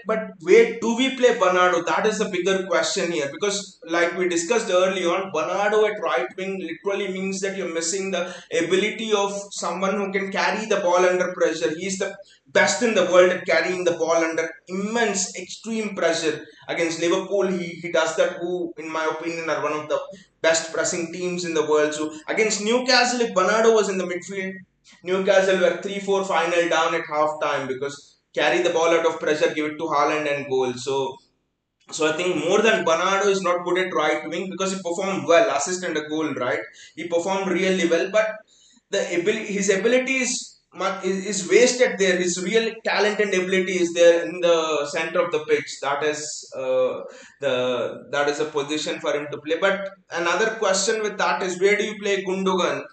do we play Bernardo? That is the bigger question here. Because, like we discussed early on, Bernardo at right wing literally means that you're missing the ability of someone who can carry the ball under pressure. He's the best in the world at carrying the ball under immense, extreme pressure. Against Liverpool, he does that. Who, in my opinion, are one of the best pressing teams in the world. So against Newcastle, if Bernardo was in the midfield, Newcastle were 3-4 final down at half time because carry the ball out of pressure, give it to Haaland and goal. So I think more than Bernardo is not good at right wing because he performed well, assist and a goal, right? He performed really well, but his ability is wasted there. His real talent and ability is there in the center of the pitch. That is a position for him to play. But another question with that is, where do you play Gundogan?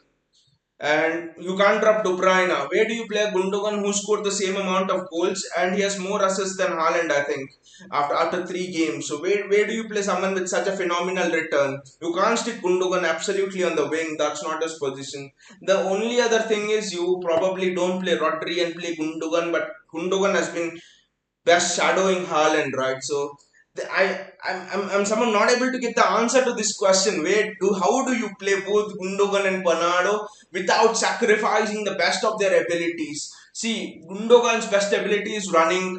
And you can't drop De Bruyne. Where do you play Gundogan, who scored the same amount of goals and he has more assists than Haaland, I think, after 3 games. So where do you play someone with such a phenomenal return? You can't stick Gundogan absolutely on the wing. That's not his position. The only other thing is you probably don't play Rodri and play Gundogan, but Gundogan has been best shadowing Haaland, right? So I'm someone not able to get the answer to this question. How do you play both Gundogan and Bernardo without sacrificing the best of their abilities? See, Gundogan's best ability is running,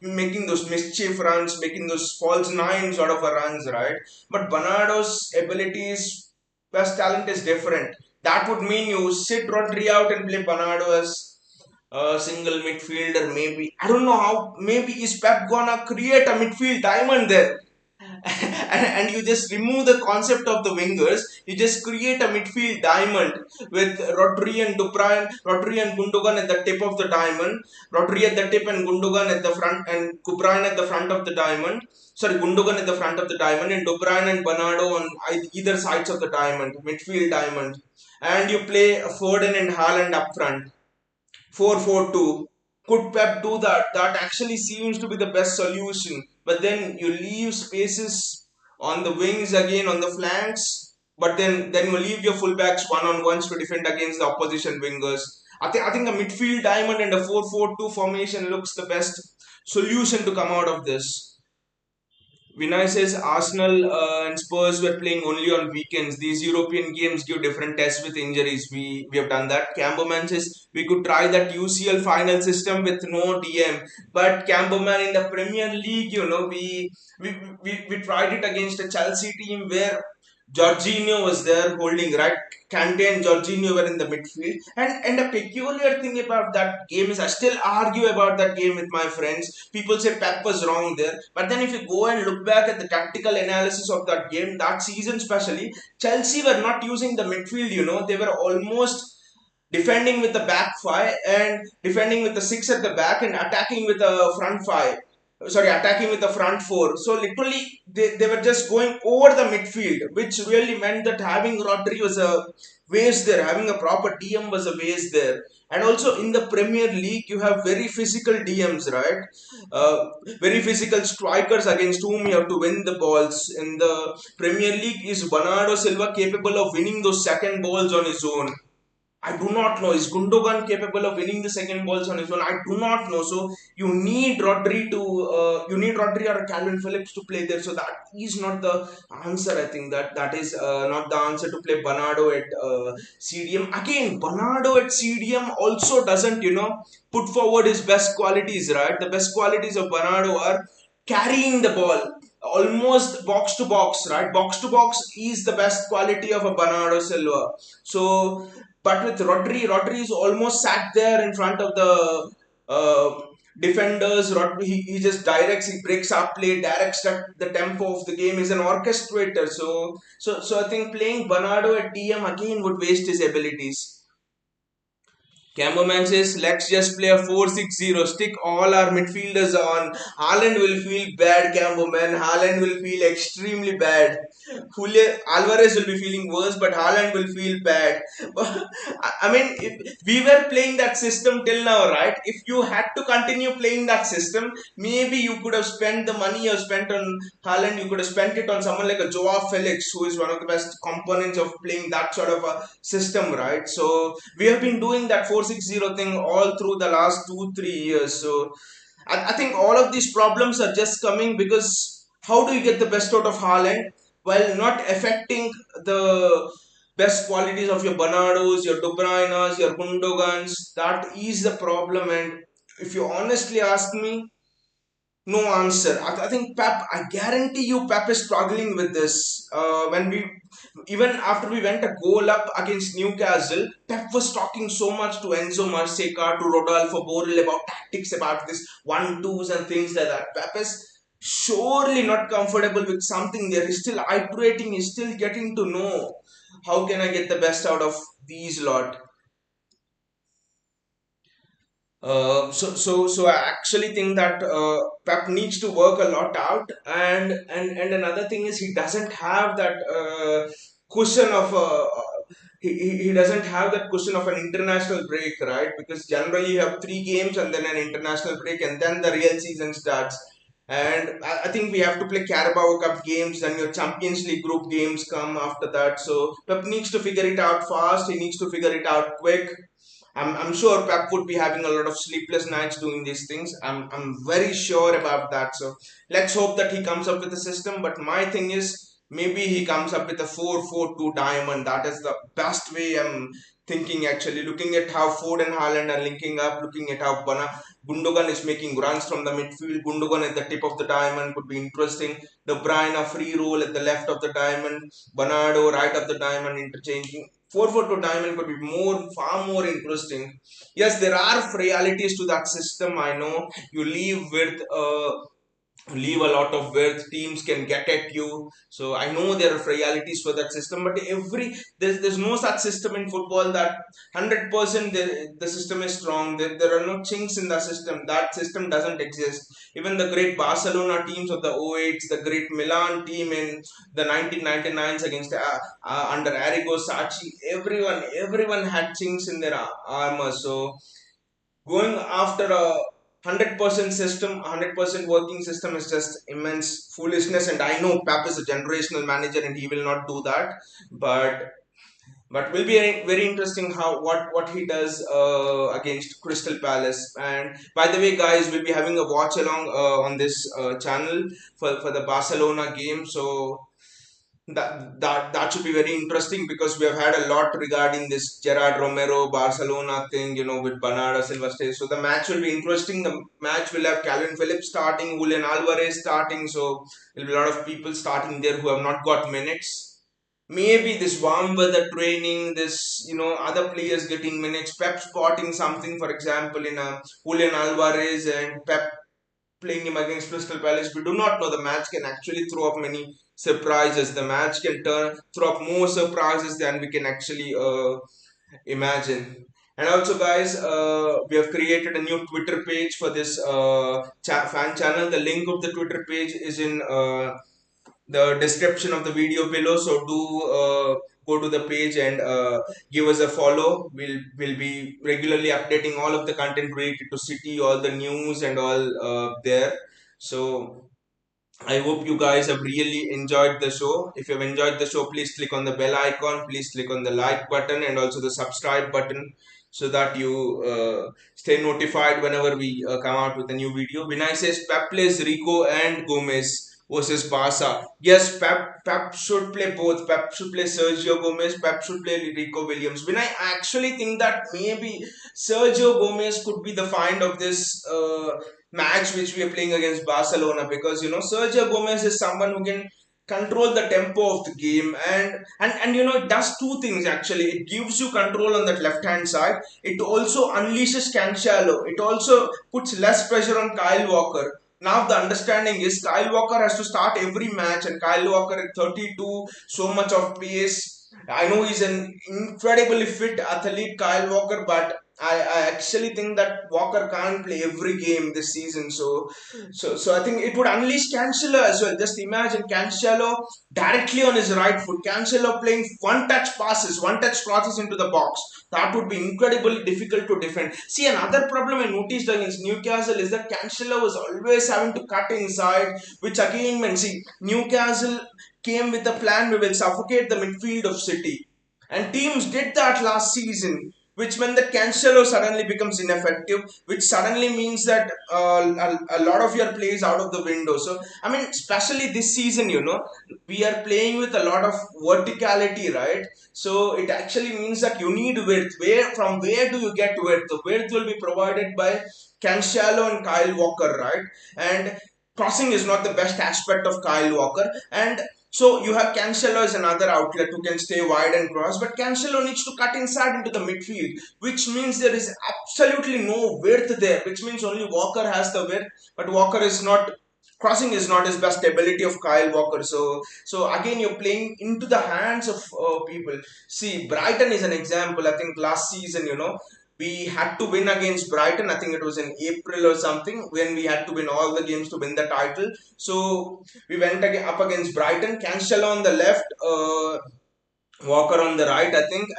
making those mischief runs, making those false nine sort of a runs, right? But Bernardo's abilities, best talent is different. That would mean you sit Rodri out and play Bernardo as a single midfielder. Maybe I don't know how. Maybe is Pep gonna create a midfield diamond there? And you just remove the concept of the wingers. You just create a midfield diamond with Rodri and Gundogan at the tip of the diamond, Rodri at the tip and Gundogan at the front, and De Bruyne at the front of the diamond. Sorry, Gundogan at the front of the diamond, and De Bruyne and Bernardo on either sides of the diamond, midfield diamond. And you play Foden and Haaland up front. 4-4-2. Could Pep do that? That actually seems to be the best solution. But then you leave spaces on the wings again, on the flanks. But then you leave your fullbacks one-on-ones to defend against the opposition wingers. I think a midfield diamond and a 4-4-2 formation looks the best solution to come out of this. Vinay says Arsenal and Spurs were playing only on weekends. These European games give different tests with injuries. We have done that. Camberman says we could try that UCL final system with no DM. But Camberman, in the Premier League, we tried it against a Chelsea team where Jorginho was there holding, right? Kante and Jorginho were in the midfield. And a peculiar thing about that game is I still argue about that game with my friends. People say Pep was wrong there. But then if you go and look back at the tactical analysis of that game, that season especially, Chelsea were not using the midfield. They were almost defending with the back five and defending with the six at the back and attacking with the front five. Sorry, attacking with the front four. So literally, they were just going over the midfield, which really meant that having Rodri was a waste there. Having a proper DM was a waste there. And also in the Premier League, you have very physical DMs, right? Very physical strikers against whom you have to win the balls. In the Premier League, is Bernardo Silva capable of winning those second balls on his own? I do not know. Is Gundogan capable of winning the second balls on his own? I do not know. So you need Rodri or Calvin Phillips to play there. So that is not the answer. I think that is not the answer to play Bernardo at CDM. Again, Bernardo at CDM also doesn't put forward his best qualities. Right, the best qualities of Bernardo are carrying the ball almost box to box, right? Box to box is the best quality of a Bernardo Silva. So, but with Rodri is almost sat there in front of the defenders. Rodri, he just directs, he breaks up play, directs the tempo of the game. He's an orchestrator. So I think playing Bernardo at DM again would waste his abilities. Camberman says, let's just play a 4-6-0. Stick all our midfielders on. Haaland will feel bad, Camberman. Haaland will feel extremely bad. Julio Alvarez will be feeling worse, but Haaland will feel bad. I mean, if we were playing that system till now, right? If you had to continue playing that system, maybe you could have spent the money you spent on Haaland, you could have spent it on someone like a Joao Felix, who is one of the best components of playing that sort of a system, right? So we have been doing that 4-6-0 thing all through the last 2-3 years. So I think all of these problems are just coming because how do you get the best out of Haaland while not affecting the best qualities of your Bernardos, your De Bruyne's, your Gundogans? That is the problem. And if you honestly ask me, no answer. I think Pep, I guarantee you, Pep is struggling with this. Even after we went a goal up against Newcastle, Pep was talking so much to Enzo Marseca, to Rodolfo Borrell about tactics, about this 1-2s and things like that. Pep is surely not comfortable with something there. He's still iterating, he's still getting to know how can I get the best out of these lot. So I actually think that Pep needs to work a lot out, and another thing is he doesn't have that cushion of he doesn't have that cushion of an international break, right? Because generally you have 3 games and then an international break, and then the real season starts. And I think we have to play Carabao Cup games, then your Champions League group games come after that. So Pep needs to figure it out fast. He needs to figure it out quick. I'm sure Pep would be having a lot of sleepless nights doing these things. I'm very sure about that. So let's hope that he comes up with a system. But my thing is maybe he comes up with a 4-4-2 diamond. That is the best way I'm thinking actually. Looking at how Foden and Haaland are linking up, looking at how Gundogan is making runs from the midfield. Gundogan at the tip of the diamond could be interesting. De Bruyne a free roll at the left of the diamond. Bernardo right of the diamond interchanging. 4-4-2 diamond could be far more interesting. Yes, there are realities to that system. I know you leave a lot of width. Teams can get at you. So I know there are realities for that system, but there's no such system in football that 100% the system is strong. There are no chinks in the system. That system doesn't exist. Even the great Barcelona teams of the 08s, the great Milan team in the 1999s against under Arrigo Sacchi, everyone had chinks in their armor. So going after a 100% system, 100% working system is just immense foolishness. And I know Pep is a generational manager and he will not do that. But will be very interesting how what he does against Crystal Palace. And by the way, guys, we'll be having a watch along on this channel for the Barcelona game. So that should be very interesting because we have had a lot regarding this Gerard Romero Barcelona thing, with Bernardo Silva stays. So the match will be interesting. The match will have Calvin Phillips starting, Julian Alvarez starting. So there'll be a lot of people starting there who have not got minutes. maybe this warm weather training, this other players getting minutes, Pep spotting something, for example, in a Julian Alvarez and Pep playing him against Crystal Palace. We do not know. The match can actually throw up many surprises. The match can throw up more surprises than we can actually imagine. And also, guys, we have created a new Twitter page for this fan channel. The link of the Twitter page is in the description of the video below. So do go to the page and give us a follow. We'll be regularly updating all of the content related to City, all the news and all there. So I hope you guys have really enjoyed the show. If you have enjoyed the show, please click on the bell icon, please click on the like button and also the subscribe button so that you stay notified whenever we come out with a new video. Vinay says Pep plays Rico and Gomez versus Barca. Yes, Pep should play both. Pep should play Sergio Gomez, Pep should play Rico Williams. Vinay, I actually think that maybe Sergio Gomez could be the find of this match which we are playing against Barcelona, because Sergio Gomez is someone who can control the tempo of the game, and it does two things actually. It gives you control on that left hand side. It also unleashes Cancelo. It also puts less pressure on Kyle Walker. Now the understanding is Kyle Walker has to start every match, and Kyle Walker at 32, so much of pace. I know he's an incredibly fit athlete, Kyle Walker, but I actually think that Walker can't play every game this season. So I think it would unleash Cancelo as well. Just imagine Cancelo directly on his right foot. Cancelo playing one-touch passes, one-touch crosses into the box. That would be incredibly difficult to defend. See, another problem I noticed against Newcastle is that Cancelo was always having to cut inside, which again means, see, Newcastle came with a plan: we will suffocate the midfield of City. And teams did that last season, which meant that Cancelo suddenly becomes ineffective, which suddenly means that a lot of your play is out of the window. So, I mean, especially this season, we are playing with a lot of verticality, right? So, it actually means that you need width. From where do you get width? The width will be provided by Cancelo and Kyle Walker, right? And crossing is not the best aspect of Kyle Walker. And so you have Cancelo as another outlet who can stay wide and cross, but Cancelo needs to cut inside into the midfield, which means there is absolutely no width there, which means only Walker has the width, but Walker is not. Crossing is not his best ability of Kyle Walker. So again, you're playing into the hands of people. See, Brighton is an example. I think last season, we had to win against Brighton. I think it was in April or something, when we had to win all the games to win the title. So we went up against Brighton. Cancelo on the left, Walker on the right, I think,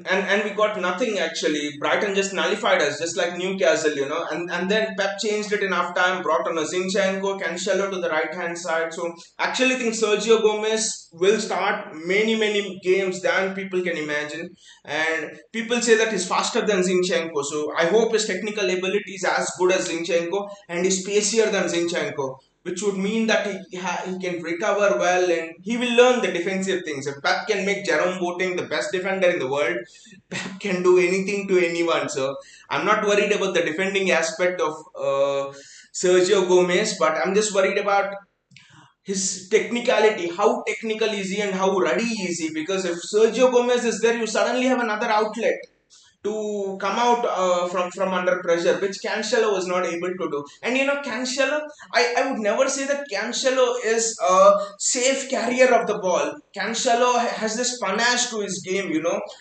and we got nothing actually. Brighton just nullified us, just like Newcastle, and then Pep changed it in half time, brought on a Zinchenko, Cancelo to the right hand side. So actually think Sergio Gomez will start many games than people can imagine, and people say that he's faster than Zinchenko. So I hope his technical ability is as good as Zinchenko and he's pacier than Zinchenko, which would mean that he can recover well and he will learn the defensive things. If Pep can make Jerome Boateng the best defender in the world, Pep can do anything to anyone. So I'm not worried about the defending aspect of Sergio Gomez, but I'm just worried about his technicality. How technical is he and how ready is he? Because if Sergio Gomez is there, you suddenly have another outlet to come out from under pressure, which Cancelo was not able to do. And Cancelo, I would never say that Cancelo is a safe carrier of the ball. Cancelo has this panache to his game,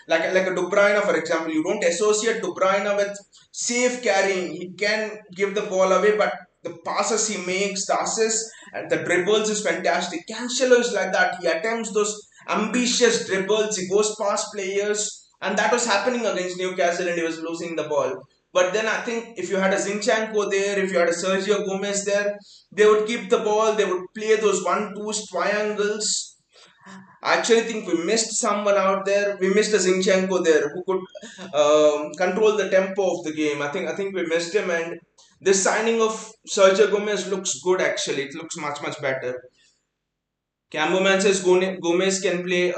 like a De Bruyne, for example. You don't associate De Bruyne with safe carrying. He can give the ball away, but the passes he makes, the assists, and the dribbles is fantastic. Cancelo is like that. He attempts those ambitious dribbles. He goes past players, and that was happening against Newcastle, and he was losing the ball. But then I think if you had a Zinchenko there, if you had a Sergio Gomez there, they would keep the ball. They would play those 1-2 triangles. I actually think we missed someone out there. We missed a Zinchenko there who could control the tempo of the game. I think we missed him, and this signing of Sergio Gomez looks good actually. It looks much better. Camboman says Gomez can play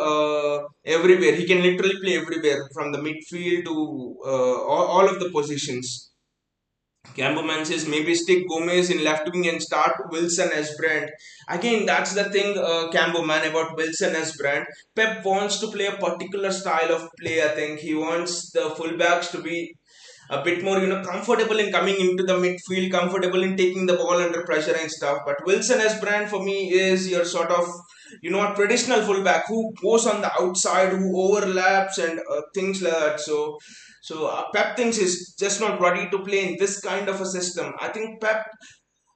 everywhere. He can literally play everywhere from the midfield to all of the positions. Camberman says maybe stick Gomez in left wing and start Wilson as Brand. Again, that's the thing, Camberman, about Wilson as Brand. Pep wants to play a particular style of play. I think he wants the fullbacks to be a bit more, comfortable in coming into the midfield, comfortable in taking the ball under pressure and stuff. But Wilson as Brand for me is your sort of, a traditional fullback who goes on the outside, who overlaps and things like that. So Pep thinks he's just not ready to play in this kind of a system. I think Pep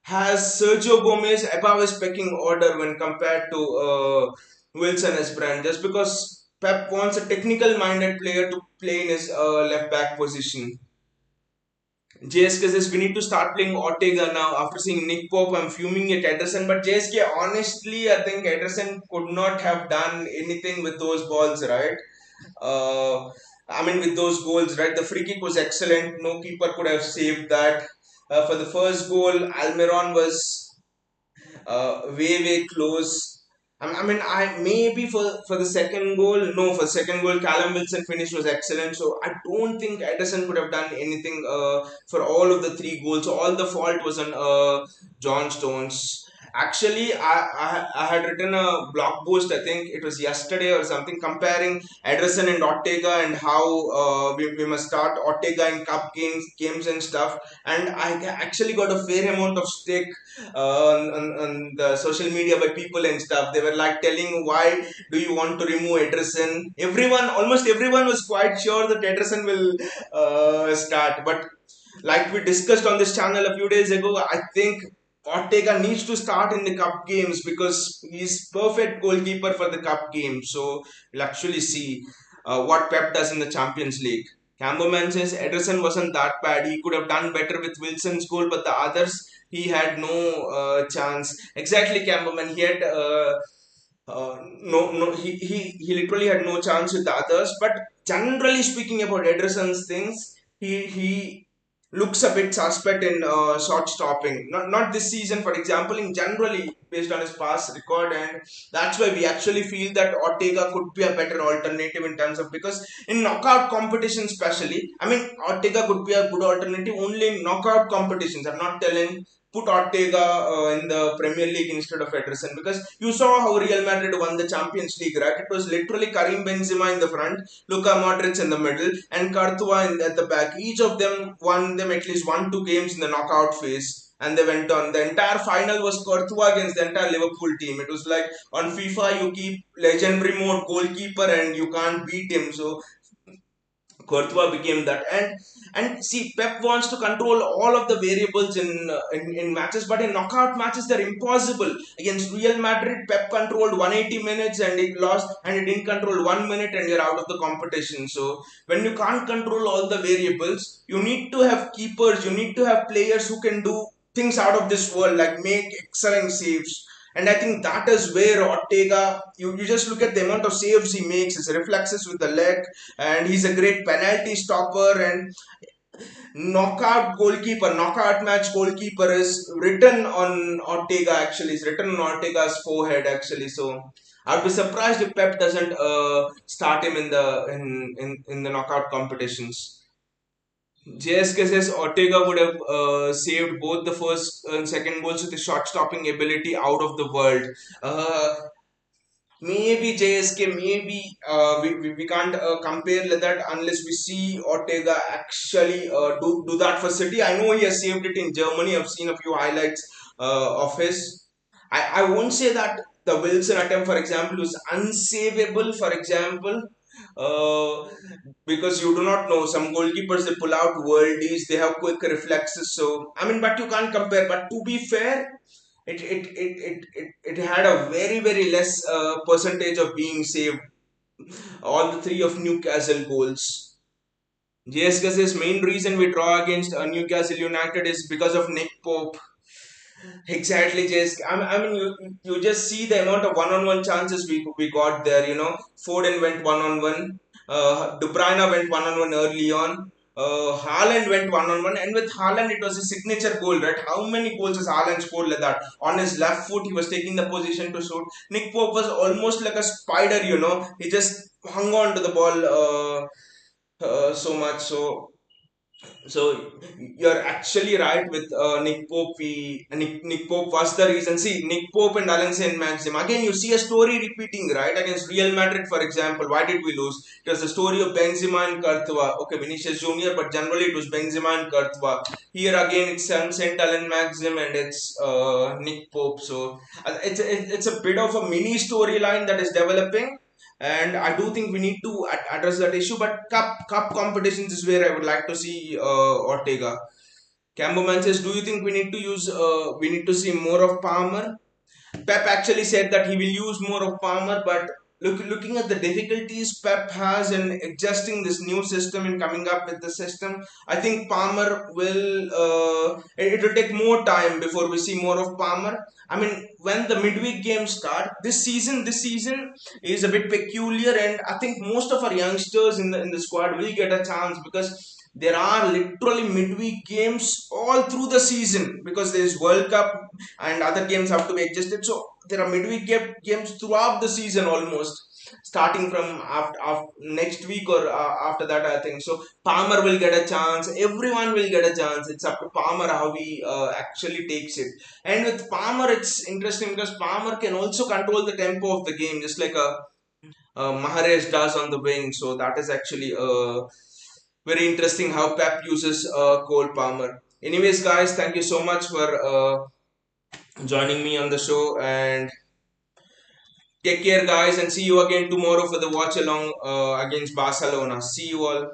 has Sergio Gomez above his pecking order when compared to Wilson as Brand, just because Pep wants a technical minded player to play in his left back position. JSK says we need to start playing Ortega now. After seeing Nick Pope, I'm fuming at Ederson. But JSK, honestly, I think Ederson could not have done anything with those balls, right? Uh, I mean, with those goals, right? The free kick was excellent. No keeper could have saved that. For the first goal, Almiron was way close. I maybe for the second goal, no, for the second goal, Callum Wilson finish was excellent. So I don't think Ederson could have done anything for all of the three goals. All the fault was on John Stones. Actually, I had written a blog post, I think it was yesterday or something, comparing Ederson and Ortega and how we must start Ortega in cup games and stuff. And I actually got a fair amount of stick on the social media by people and stuff. They were like telling, why do you want to remove Ederson? Almost everyone was quite sure that Ederson will start. But like we discussed on this channel a few days ago, I think Ortega needs to start in the cup games because he's perfect goalkeeper for the cup game. So we'll actually see what Pep does in the Champions League. Camberman says Ederson wasn't that bad. He could have done better with Wilson's goal, but the others he had no chance. Exactly, Camberman. He had no. He literally had no chance with the others. But generally speaking about Ederson's things, he looks a bit suspect in shot stopping. Not this season, for example, in generally based on his past record, and that's why we actually feel that Ortega could be a better alternative in terms of, because in knockout competitions, especially, I mean, Ortega could be a good alternative only in knockout competitions. I'm not telling put Ortega in the Premier League instead of Ederson, because you saw how Real Madrid won the Champions League, right? It was literally Karim Benzema in the front, Luka Modric in the middle, and Courtois at the back. Each of them won them at least 1-2 games in the knockout phase. And they went on. The entire final was Courtois against the entire Liverpool team. It was like on FIFA, you keep legendary mode goalkeeper and you can't beat him. So Courtois became that, and see, Pep wants to control all of the variables in matches, but in knockout matches they're impossible. Against Real Madrid, Pep controlled 180 minutes and it lost, and it didn't control 1 minute and you're out of the competition. So when you can't control all the variables, you need to have keepers, you need to have players who can do things out of this world, like make excellent saves. And I think that is where Ortega, you just look at the amount of saves he makes, his reflexes with the leg, and he's a great penalty stopper and knockout match goalkeeper is written on Ortega, actually. It's written on Ortega's forehead, actually. So I'd be surprised if Pep doesn't start him in the knockout competitions. JSK says Ortega would have saved both the first and second goals with his shot stopping ability out of the world. Uh, Maybe JSK, maybe we can't compare like that unless we see Ortega actually do that for City. I know he has saved it in Germany. I've seen a few highlights of his. I won't say that the Wilson attempt, for example, was unsavable, for example, uh, because you do not know. Some goalkeepers, they pull out worldies, they have quick reflexes. So, I mean, but you can't compare. But to be fair, it had a very less percentage of being saved. All the three of Newcastle goals. JS says main reason we draw against Newcastle United is because of Nick Pope. Exactly, Jess. I mean, you just see the amount of one-on-one chances we got there. Foden went one-on-one. De Bruyne went one-on-one early on. Haaland went one-on-one, and with Haaland, it was a signature goal, right? How many goals has Haaland scored like that? On his left foot, he was taking the position to shoot. Nick Pope was almost like a spider, He just hung on to the ball so much. So So you're actually right with Nick Pope. Nick Pope was the reason. See, Nick Pope and Alan Saint Maxim. Again, you see a story repeating, right? Against Real Madrid, for example. Why did we lose? It was the story of Benzema and Courtois. Okay, Vinicius Junior, but generally it was Benzema and Courtois. Here again, it's Saint Alan Maxim and it's Nick Pope. So it's a bit of a mini storyline that is developing, and I do think we need to address that issue. But cup competitions is where I would like to see Ortega. Camboman says, "Do you think we need to see more of Palmer?" Pep actually said that he will use more of Palmer, but looking at the difficulties Pep has in adjusting this new system and coming up with the system, I think Palmer will. It will take more time before we see more of Palmer. I mean, when the midweek games start this season is a bit peculiar, and I think most of our youngsters in the squad will get a chance because there are literally midweek games all through the season because there is World Cup and other games have to be adjusted. So there are midweek games throughout the season almost, starting from after next week or after that, I think. So Palmer will get a chance. Everyone will get a chance. It's up to Palmer how he actually takes it. And with Palmer, it's interesting because Palmer can also control the tempo of the game, just like Mahrez does on the wing. So that is actually very interesting how Pep uses Cole Palmer. Anyways, guys, thank you so much for joining me on the show, and take care, guys, and see you again tomorrow for the watch along against Barcelona. See you all.